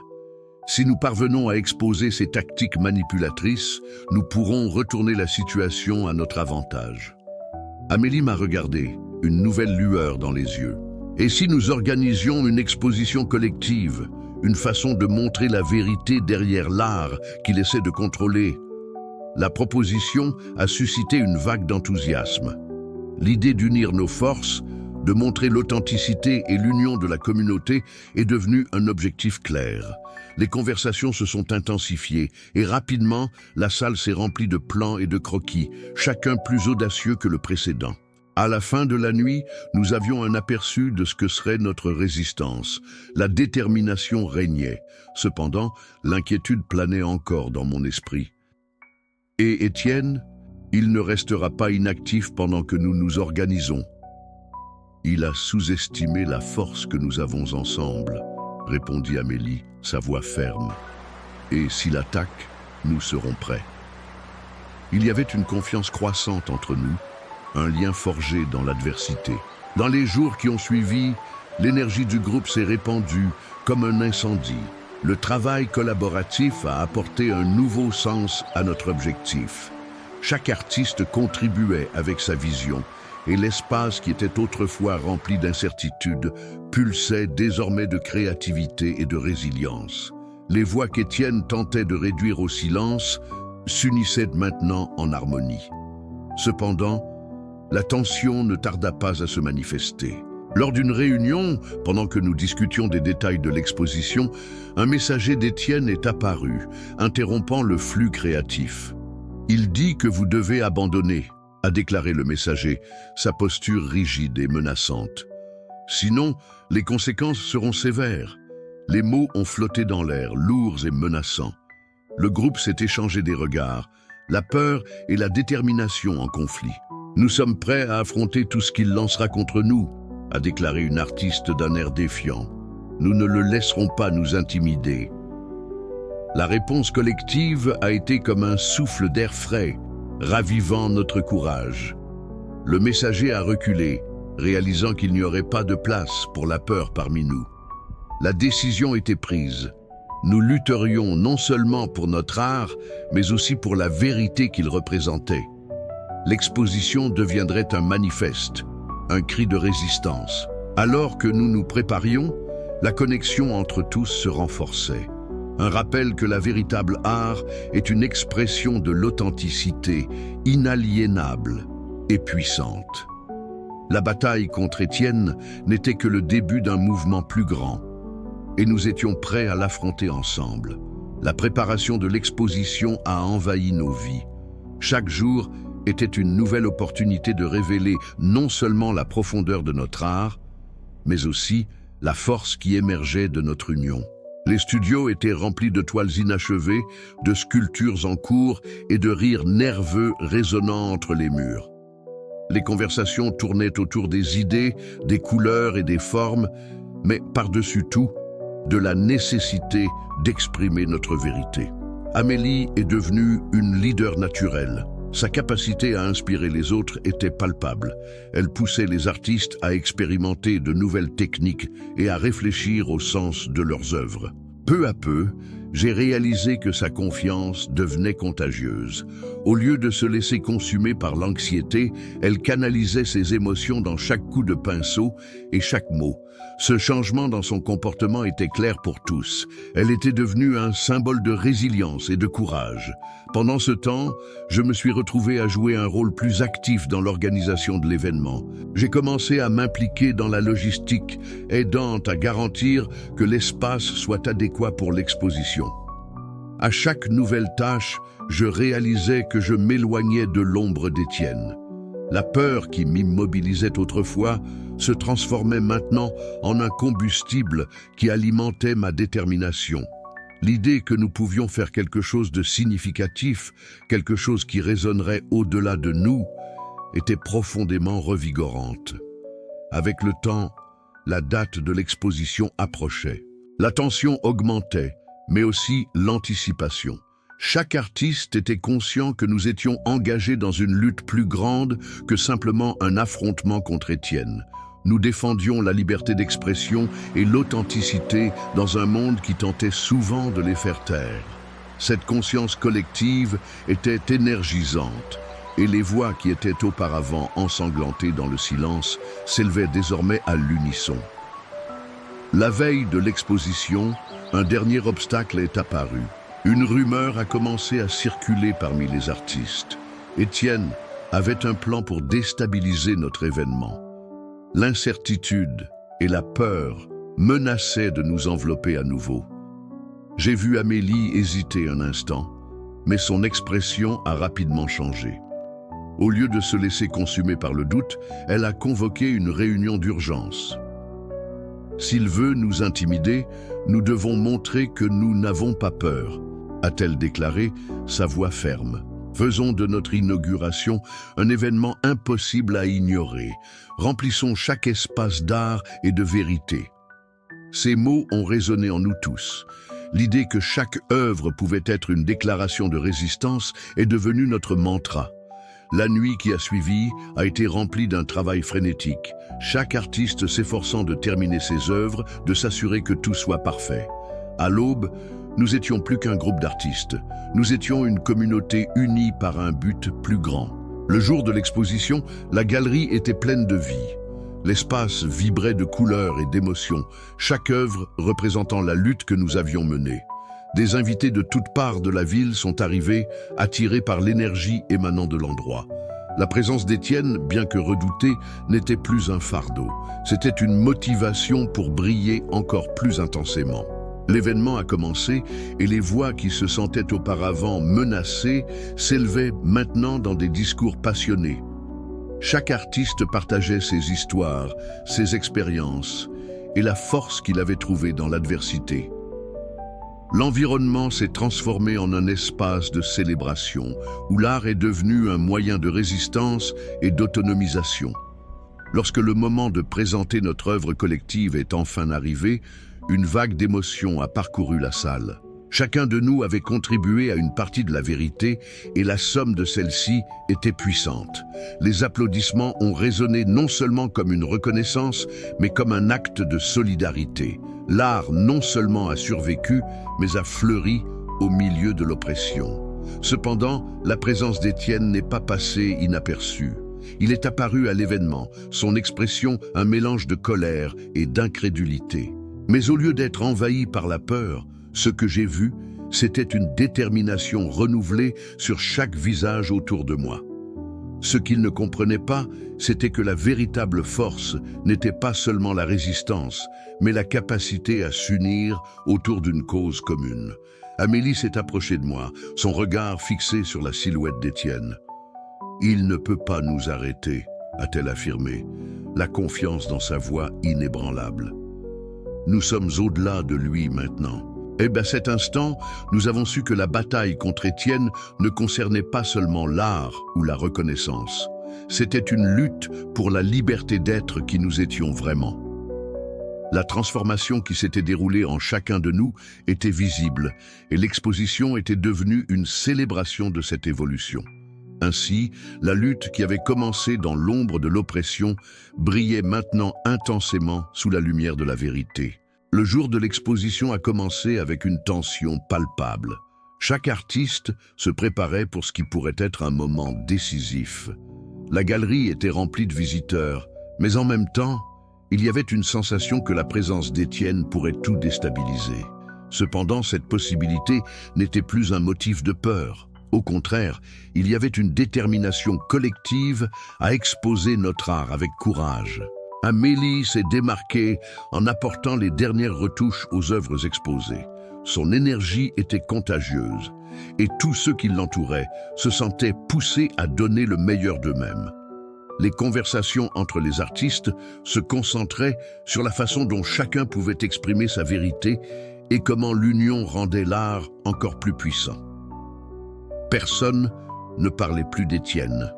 Si nous parvenons à exposer ces tactiques manipulatrices, nous pourrons retourner la situation à notre avantage. Amélie m'a regardé, une nouvelle lueur dans les yeux. Et si nous organisions une exposition collective, une façon de montrer la vérité derrière l'art qu'il essaie de contrôler? La proposition a suscité une vague d'enthousiasme. L'idée d'unir nos forces, de montrer l'authenticité et l'union de la communauté est devenue un objectif clair. Les conversations se sont intensifiées et rapidement, la salle s'est remplie de plans et de croquis, chacun plus audacieux que le précédent. À la fin de la nuit, nous avions un aperçu de ce que serait notre résistance. La détermination régnait. Cependant, l'inquiétude planait encore dans mon esprit. Et Étienne, il ne restera pas inactif pendant que nous nous organisons. Il a sous-estimé la force que nous avons ensemble, répondit Amélie, sa voix ferme. Et s'il attaque, nous serons prêts. Il y avait une confiance croissante entre nous, un lien forgé dans l'adversité. Dans les jours qui ont suivi, l'énergie du groupe s'est répandue comme un incendie. Le travail collaboratif a apporté un nouveau sens à notre objectif. Chaque artiste contribuait avec sa vision, et l'espace qui était autrefois rempli d'incertitudes pulsait désormais de créativité et de résilience. Les voix qu'Étienne tentait de réduire au silence s'unissaient maintenant en harmonie. Cependant, la tension ne tarda pas à se manifester. Lors d'une réunion, pendant que nous discutions des détails de l'exposition, un messager d'Étienne est apparu, interrompant le flux créatif. « Il dit que vous devez abandonner », a déclaré le messager, sa posture rigide et menaçante. « Sinon, les conséquences seront sévères. » Les mots ont flotté dans l'air, lourds et menaçants. Le groupe s'est échangé des regards, la peur et la détermination en conflit. « Nous sommes prêts à affronter tout ce qu'il lancera contre nous », a déclaré une artiste d'un air défiant. « Nous ne le laisserons pas nous intimider. » La réponse collective a été comme un souffle d'air frais, ravivant notre courage. Le messager a reculé, réalisant qu'il n'y aurait pas de place pour la peur parmi nous. La décision était prise. Nous lutterions non seulement pour notre art, mais aussi pour la vérité qu'il représentait. L'exposition deviendrait un manifeste, un cri de résistance. Alors que nous nous préparions, la connexion entre tous se renforçait. Un rappel que la véritable art est une expression de l'authenticité, inaliénable et puissante. La bataille contre Étienne n'était que le début d'un mouvement plus grand, et nous étions prêts à l'affronter ensemble. La préparation de l'exposition a envahi nos vies. Chaque jour était une nouvelle opportunité de révéler non seulement la profondeur de notre art, mais aussi la force qui émergeait de notre union. Les studios étaient remplis de toiles inachevées, de sculptures en cours et de rires nerveux résonnant entre les murs. Les conversations tournaient autour des idées, des couleurs et des formes, mais par-dessus tout, de la nécessité d'exprimer notre vérité. Amélie est devenue une leader naturelle. Sa capacité à inspirer les autres était palpable. Elle poussait les artistes à expérimenter de nouvelles techniques et à réfléchir au sens de leurs œuvres. Peu à peu, j'ai réalisé que sa confiance devenait contagieuse. Au lieu de se laisser consumer par l'anxiété, elle canalisait ses émotions dans chaque coup de pinceau et chaque mot. Ce changement dans son comportement était clair pour tous. Elle était devenue un symbole de résilience et de courage. Pendant ce temps, je me suis retrouvé à jouer un rôle plus actif dans l'organisation de l'événement. J'ai commencé à m'impliquer dans la logistique, aidant à garantir que l'espace soit adéquat pour l'exposition. À chaque nouvelle tâche, je réalisais que je m'éloignais de l'ombre d'Étienne. La peur qui m'immobilisait autrefois se transformait maintenant en un combustible qui alimentait ma détermination. L'idée que nous pouvions faire quelque chose de significatif, quelque chose qui résonnerait au-delà de nous, était profondément revigorante. Avec le temps, la date de l'exposition approchait. La tension augmentait, mais aussi l'anticipation. Chaque artiste était conscient que nous étions engagés dans une lutte plus grande que simplement un affrontement contre Étienne. Nous défendions la liberté d'expression et l'authenticité dans un monde qui tentait souvent de les faire taire. Cette conscience collective était énergisante, et les voix qui étaient auparavant ensanglantées dans le silence s'élevaient désormais à l'unisson. La veille de l'exposition, un dernier obstacle est apparu. Une rumeur a commencé à circuler parmi les artistes. Étienne avait un plan pour déstabiliser notre événement. L'incertitude et la peur menaçaient de nous envelopper à nouveau. J'ai vu Amélie hésiter un instant, mais son expression a rapidement changé. Au lieu de se laisser consumer par le doute, elle a convoqué une réunion d'urgence. S'il veut nous intimider, nous devons montrer que nous n'avons pas peur, a-t-elle déclaré, sa voix ferme. Faisons de notre inauguration un événement impossible à ignorer. Remplissons chaque espace d'art et de vérité. Ces mots ont résonné en nous tous. L'idée que chaque œuvre pouvait être une déclaration de résistance est devenue notre mantra. La nuit qui a suivi a été remplie d'un travail frénétique, chaque artiste s'efforçant de terminer ses œuvres, de s'assurer que tout soit parfait. À l'aube, nous étions plus qu'un groupe d'artistes, nous étions une communauté unie par un but plus grand. Le jour de l'exposition, la galerie était pleine de vie. L'espace vibrait de couleurs et d'émotions, chaque œuvre représentant la lutte que nous avions menée. Des invités de toutes parts de la ville sont arrivés, attirés par l'énergie émanant de l'endroit. La présence d'Étienne, bien que redoutée, n'était plus un fardeau. C'était une motivation pour briller encore plus intensément. L'événement a commencé et les voix qui se sentaient auparavant menacées s'élevaient maintenant dans des discours passionnés. Chaque artiste partageait ses histoires, ses expériences et la force qu'il avait trouvée dans l'adversité. L'environnement s'est transformé en un espace de célébration, où l'art est devenu un moyen de résistance et d'autonomisation. Lorsque le moment de présenter notre œuvre collective est enfin arrivé, une vague d'émotions a parcouru la salle. Chacun de nous avait contribué à une partie de la vérité et la somme de celle-ci était puissante. Les applaudissements ont résonné non seulement comme une reconnaissance, mais comme un acte de solidarité. L'art non seulement a survécu, mais a fleuri au milieu de l'oppression. Cependant, la présence d'Étienne n'est pas passée inaperçue. Il est apparu à l'événement, son expression un mélange de colère et d'incrédulité. Mais au lieu d'être envahi par la peur, ce que j'ai vu, c'était une détermination renouvelée sur chaque visage autour de moi. Ce qu'il ne comprenait pas, c'était que la véritable force n'était pas seulement la résistance, mais la capacité à s'unir autour d'une cause commune. Amélie s'est approchée de moi, son regard fixé sur la silhouette d'Étienne. « Il ne peut pas nous arrêter », a-t-elle affirmé, la confiance dans sa voix inébranlable. « Nous sommes au-delà de lui maintenant. » Et à cet instant, nous avons su que la bataille contre Étienne ne concernait pas seulement l'art ou la reconnaissance. C'était une lutte pour la liberté d'être qui nous étions vraiment. La transformation qui s'était déroulée en chacun de nous était visible et l'exposition était devenue une célébration de cette évolution. Ainsi, la lutte qui avait commencé dans l'ombre de l'oppression brillait maintenant intensément sous la lumière de la vérité. Le jour de l'exposition a commencé avec une tension palpable. Chaque artiste se préparait pour ce qui pourrait être un moment décisif. La galerie était remplie de visiteurs, mais en même temps, il y avait une sensation que la présence d'Étienne pourrait tout déstabiliser. Cependant, cette possibilité n'était plus un motif de peur. Au contraire, il y avait une détermination collective à exposer notre art avec courage. Amélie s'est démarquée en apportant les dernières retouches aux œuvres exposées. Son énergie était contagieuse et tous ceux qui l'entouraient se sentaient poussés à donner le meilleur d'eux-mêmes. Les conversations entre les artistes se concentraient sur la façon dont chacun pouvait exprimer sa vérité et comment l'union rendait l'art encore plus puissant. Personne ne parlait plus d'Étienne.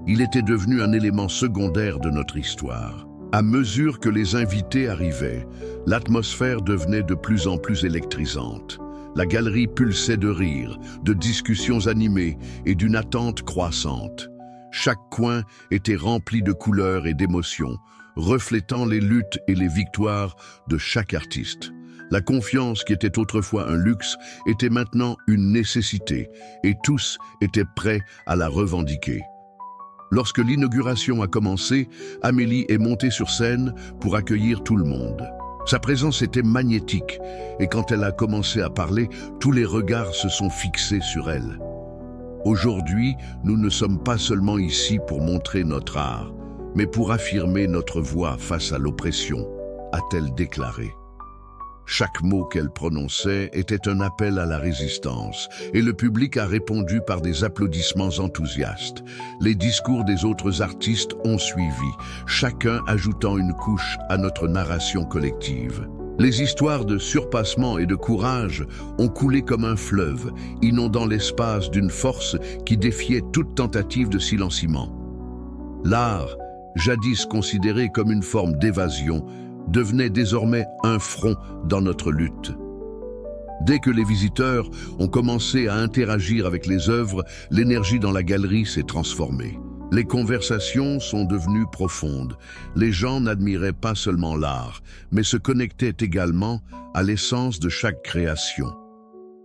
Il était devenu un élément secondaire de notre histoire. À mesure que les invités arrivaient, l'atmosphère devenait de plus en plus électrisante. La galerie pulsait de rires, de discussions animées et d'une attente croissante. Chaque coin était rempli de couleurs et d'émotions, reflétant les luttes et les victoires de chaque artiste. La confiance qui était autrefois un luxe était maintenant une nécessité, et tous étaient prêts à la revendiquer. Lorsque l'inauguration a commencé, Amélie est montée sur scène pour accueillir tout le monde. Sa présence était magnétique, et quand elle a commencé à parler, tous les regards se sont fixés sur elle. Aujourd'hui, nous ne sommes pas seulement ici pour montrer notre art, mais pour affirmer notre voix face à l'oppression, a-t-elle déclaré. Chaque mot qu'elle prononçait était un appel à la résistance, et le public a répondu par des applaudissements enthousiastes. Les discours des autres artistes ont suivi, chacun ajoutant une couche à notre narration collective. Les histoires de surpassement et de courage ont coulé comme un fleuve, inondant l'espace d'une force qui défiait toute tentative de silenciement. L'art, jadis considéré comme une forme d'évasion, devenait désormais un front dans notre lutte. Dès que les visiteurs ont commencé à interagir avec les œuvres, l'énergie dans la galerie s'est transformée. Les conversations sont devenues profondes. Les gens n'admiraient pas seulement l'art, mais se connectaient également à l'essence de chaque création.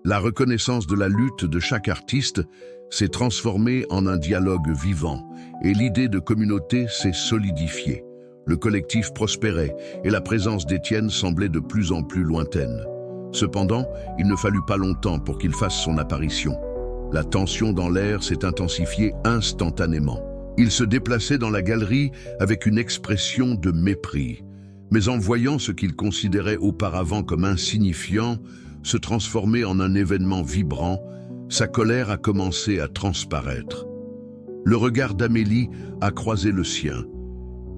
La reconnaissance de la lutte de chaque artiste s'est transformée en un dialogue vivant, et l'idée de communauté s'est solidifiée. Le collectif prospérait et la présence d'Étienne semblait de plus en plus lointaine. Cependant, il ne fallut pas longtemps pour qu'il fasse son apparition. La tension dans l'air s'est intensifiée instantanément. Il se déplaçait dans la galerie avec une expression de mépris. Mais en voyant ce qu'il considérait auparavant comme insignifiant se transformer en un événement vibrant, sa colère a commencé à transparaître. Le regard d'Amélie a croisé le sien.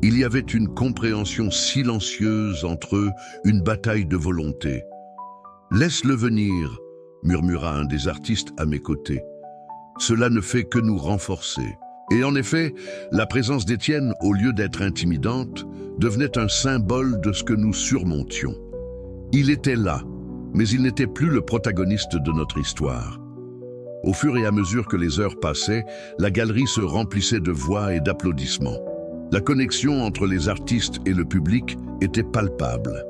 Il y avait une compréhension silencieuse entre eux, une bataille de volonté. « Laisse-le venir », murmura un des artistes à mes côtés. « Cela ne fait que nous renforcer. » Et en effet, la présence d'Étienne, au lieu d'être intimidante, devenait un symbole de ce que nous surmontions. Il était là, mais il n'était plus le protagoniste de notre histoire. Au fur et à mesure que les heures passaient, la galerie se remplissait de voix et d'applaudissements. La connexion entre les artistes et le public était palpable.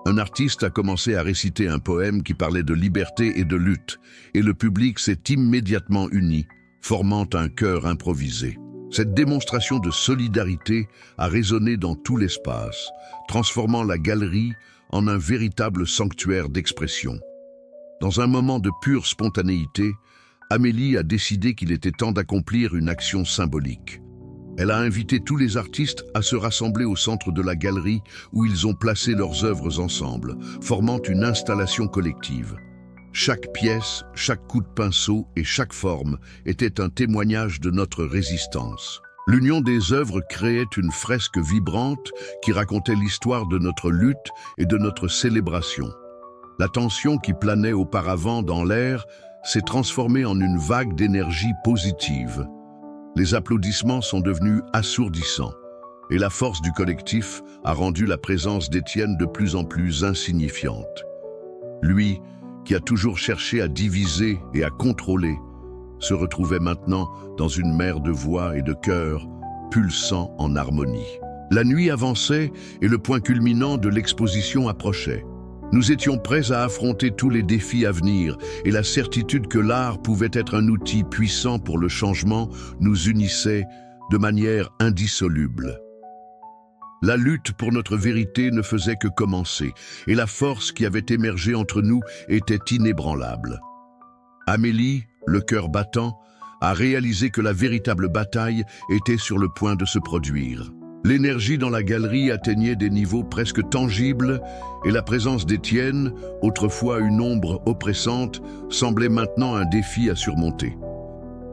Un artiste a commencé à réciter un poème qui parlait de liberté et de lutte, et le public s'est immédiatement uni, formant un chœur improvisé. Cette démonstration de solidarité a résonné dans tout l'espace, transformant la galerie en un véritable sanctuaire d'expression. Dans un moment de pure spontanéité, Amélie a décidé qu'il était temps d'accomplir une action symbolique. Elle a invité tous les artistes à se rassembler au centre de la galerie où ils ont placé leurs œuvres ensemble, formant une installation collective. Chaque pièce, chaque coup de pinceau et chaque forme était un témoignage de notre résistance. L'union des œuvres créait une fresque vibrante qui racontait l'histoire de notre lutte et de notre célébration. La tension qui planait auparavant dans l'air s'est transformée en une vague d'énergie positive. Les applaudissements sont devenus assourdissants, et la force du collectif a rendu la présence d'Étienne de plus en plus insignifiante. Lui, qui a toujours cherché à diviser et à contrôler, se retrouvait maintenant dans une mer de voix et de cœurs pulsant en harmonie. La nuit avançait et le point culminant de l'exposition approchait. Nous étions prêts à affronter tous les défis à venir et la certitude que l'art pouvait être un outil puissant pour le changement nous unissait de manière indissoluble. La lutte pour notre vérité ne faisait que commencer et la force qui avait émergé entre nous était inébranlable. Amélie, le cœur battant, a réalisé que la véritable bataille était sur le point de se produire. L'énergie dans la galerie atteignait des niveaux presque tangibles et la présence d'Étienne, autrefois une ombre oppressante, semblait maintenant un défi à surmonter.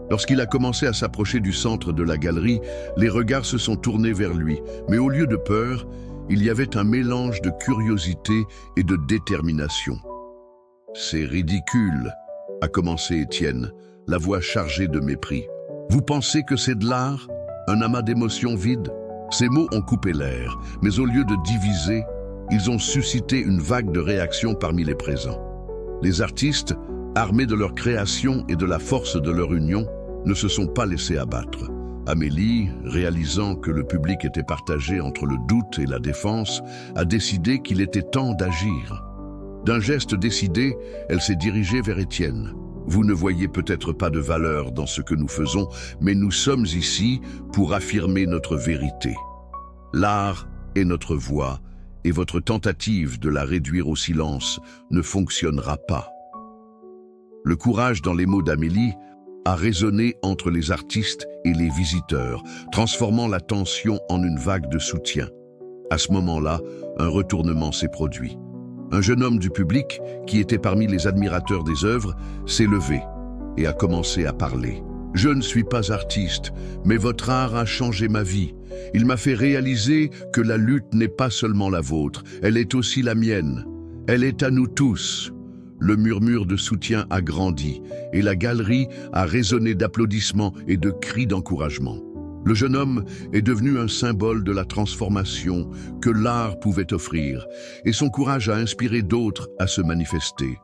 Lorsqu'il a commencé à s'approcher du centre de la galerie, les regards se sont tournés vers lui, mais au lieu de peur, il y avait un mélange de curiosité et de détermination. « C'est ridicule », a commencé Étienne, la voix chargée de mépris. « Vous pensez que c'est de l'art? Un amas d'émotions vides ?» Ces mots ont coupé l'air, mais au lieu de diviser, ils ont suscité une vague de réactions parmi les présents. Les artistes, armés de leur création et de la force de leur union, ne se sont pas laissés abattre. Amélie, réalisant que le public était partagé entre le doute et la défense, a décidé qu'il était temps d'agir. D'un geste décidé, elle s'est dirigée vers Étienne. « Vous ne voyez peut-être pas de valeur dans ce que nous faisons, mais nous sommes ici pour affirmer notre vérité. L'art est notre voix, et votre tentative de la réduire au silence ne fonctionnera pas. » Le courage dans les mots d'Amélie a résonné entre les artistes et les visiteurs, transformant la tension en une vague de soutien. À ce moment-là, un retournement s'est produit. Un jeune homme du public, qui était parmi les admirateurs des œuvres, s'est levé et a commencé à parler. « Je ne suis pas artiste, mais votre art a changé ma vie. Il m'a fait réaliser que la lutte n'est pas seulement la vôtre, elle est aussi la mienne. Elle est à nous tous. » Le murmure de soutien a grandi et la galerie a résonné d'applaudissements et de cris d'encouragement. Le jeune homme est devenu un symbole de la transformation que l'art pouvait offrir et son courage a inspiré d'autres à se manifester.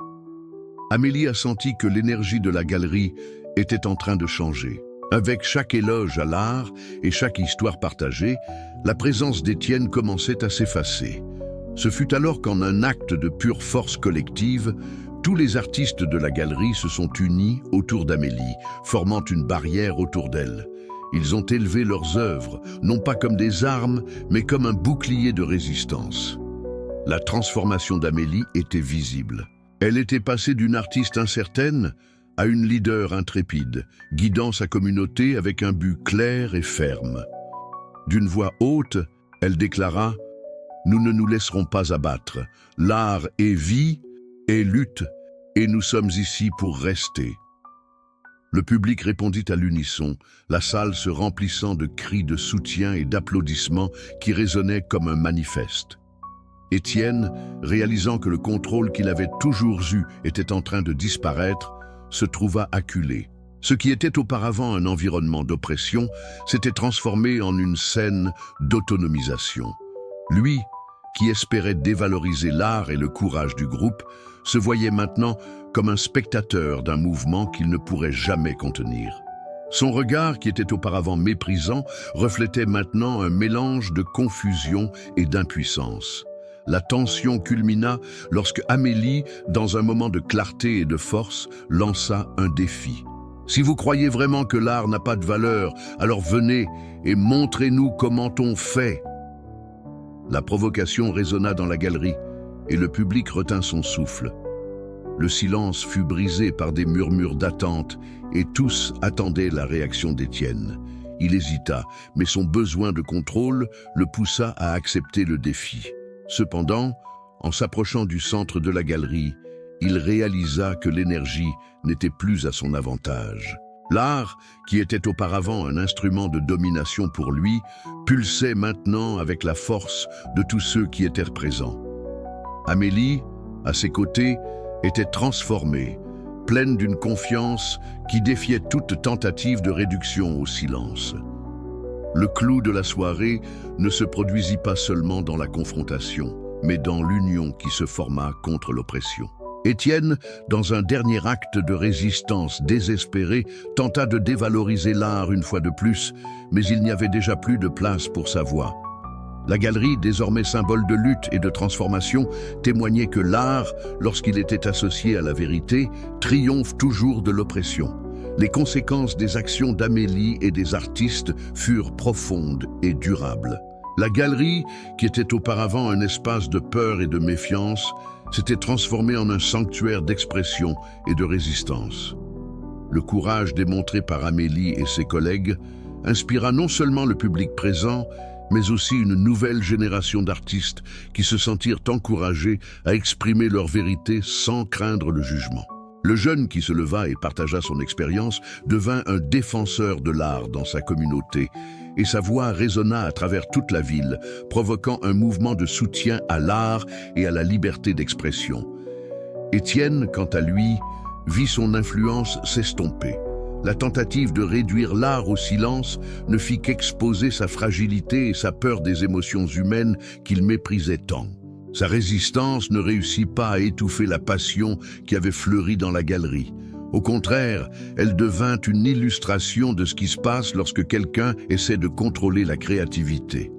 Amélie a senti que l'énergie de la galerie était en train de changer. Avec chaque éloge à l'art et chaque histoire partagée, la présence d'Étienne commençait à s'effacer. Ce fut alors qu'en un acte de pure force collective, tous les artistes de la galerie se sont unis autour d'Amélie, formant une barrière autour d'elle. Ils ont élevé leurs œuvres, non pas comme des armes, mais comme un bouclier de résistance. La transformation d'Amélie était visible. Elle était passée d'une artiste incertaine à une leader intrépide, guidant sa communauté avec un but clair et ferme. D'une voix haute, elle déclara « Nous ne nous laisserons pas abattre. L'art est vie et lutte, et nous sommes ici pour rester. » Le public répondit à l'unisson, la salle se remplissant de cris de soutien et d'applaudissements qui résonnaient comme un manifeste. Étienne, réalisant que le contrôle qu'il avait toujours eu était en train de disparaître, se trouva acculé. Ce qui était auparavant un environnement d'oppression s'était transformé en une scène d'autonomisation. Lui, qui espérait dévaloriser l'art et le courage du groupe, se voyait maintenant comme un spectateur d'un mouvement qu'il ne pourrait jamais contenir. Son regard, qui était auparavant méprisant, reflétait maintenant un mélange de confusion et d'impuissance. La tension culmina lorsque Amélie, dans un moment de clarté et de force, lança un défi. « Si vous croyez vraiment que l'art n'a pas de valeur, alors venez et montrez-nous comment on fait. » La provocation résonna dans la galerie et le public retint son souffle. Le silence fut brisé par des murmures d'attente et tous attendaient la réaction d'Étienne. Il hésita, mais son besoin de contrôle le poussa à accepter le défi. Cependant, en s'approchant du centre de la galerie, il réalisa que l'énergie n'était plus à son avantage. L'art, qui était auparavant un instrument de domination pour lui, pulsait maintenant avec la force de tous ceux qui étaient présents. Amélie, à ses côtés, était transformée, pleine d'une confiance qui défiait toute tentative de réduction au silence. Le clou de la soirée ne se produisit pas seulement dans la confrontation, mais dans l'union qui se forma contre l'oppression. Étienne, dans un dernier acte de résistance désespérée, tenta de dévaloriser l'art une fois de plus, mais il n'y avait déjà plus de place pour sa voix. La galerie, désormais symbole de lutte et de transformation, témoignait que l'art, lorsqu'il était associé à la vérité, triomphe toujours de l'oppression. Les conséquences des actions d'Amélie et des artistes furent profondes et durables. La galerie, qui était auparavant un espace de peur et de méfiance, s'était transformée en un sanctuaire d'expression et de résistance. Le courage démontré par Amélie et ses collègues inspira non seulement le public présent, mais aussi une nouvelle génération d'artistes qui se sentirent encouragés à exprimer leur vérité sans craindre le jugement. Le jeune qui se leva et partagea son expérience devint un défenseur de l'art dans sa communauté, et sa voix résonna à travers toute la ville, provoquant un mouvement de soutien à l'art et à la liberté d'expression. Étienne, quant à lui, vit son influence s'estomper. La tentative de réduire l'art au silence ne fit qu'exposer sa fragilité et sa peur des émotions humaines qu'il méprisait tant. Sa résistance ne réussit pas à étouffer la passion qui avait fleuri dans la galerie. Au contraire, elle devint une illustration de ce qui se passe lorsque quelqu'un essaie de contrôler la créativité.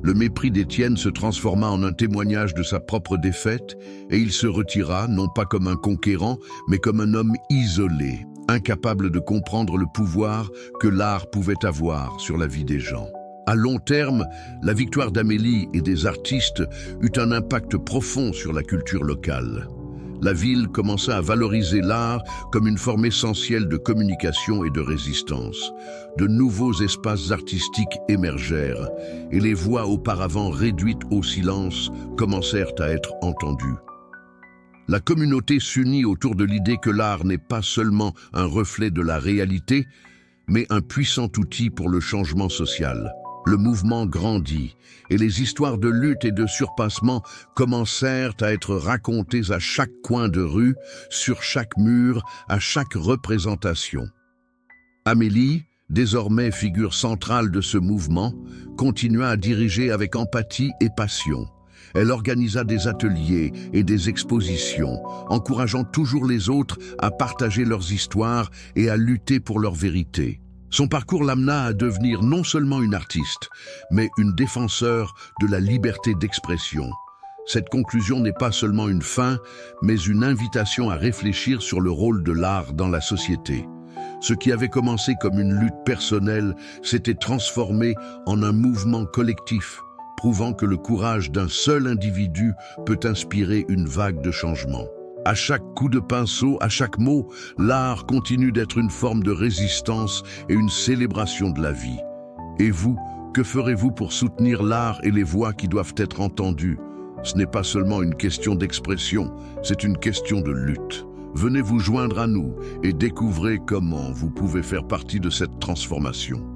Le mépris d'Étienne se transforma en un témoignage de sa propre défaite et il se retira, non pas comme un conquérant, mais comme un homme isolé, incapable de comprendre le pouvoir que l'art pouvait avoir sur la vie des gens. À long terme, la victoire d'Amélie et des artistes eut un impact profond sur la culture locale. La ville commença à valoriser l'art comme une forme essentielle de communication et de résistance. De nouveaux espaces artistiques émergèrent et les voix auparavant réduites au silence commencèrent à être entendues. La communauté s'unit autour de l'idée que l'art n'est pas seulement un reflet de la réalité, mais un puissant outil pour le changement social. Le mouvement grandit et les histoires de lutte et de surpassement commencèrent à être racontées à chaque coin de rue, sur chaque mur, à chaque représentation. Amélie, désormais figure centrale de ce mouvement, continua à diriger avec empathie et passion. Elle organisa des ateliers et des expositions, encourageant toujours les autres à partager leurs histoires et à lutter pour leur vérité. Son parcours l'amena à devenir non seulement une artiste, mais une défenseur de la liberté d'expression. Cette conclusion n'est pas seulement une fin, mais une invitation à réfléchir sur le rôle de l'art dans la société. Ce qui avait commencé comme une lutte personnelle s'était transformé en un mouvement collectif, prouvant que le courage d'un seul individu peut inspirer une vague de changement. À chaque coup de pinceau, à chaque mot, l'art continue d'être une forme de résistance et une célébration de la vie. Et vous, que ferez-vous pour soutenir l'art et les voix qui doivent être entendues? Ce n'est pas seulement une question d'expression, c'est une question de lutte. Venez vous joindre à nous et découvrez comment vous pouvez faire partie de cette transformation.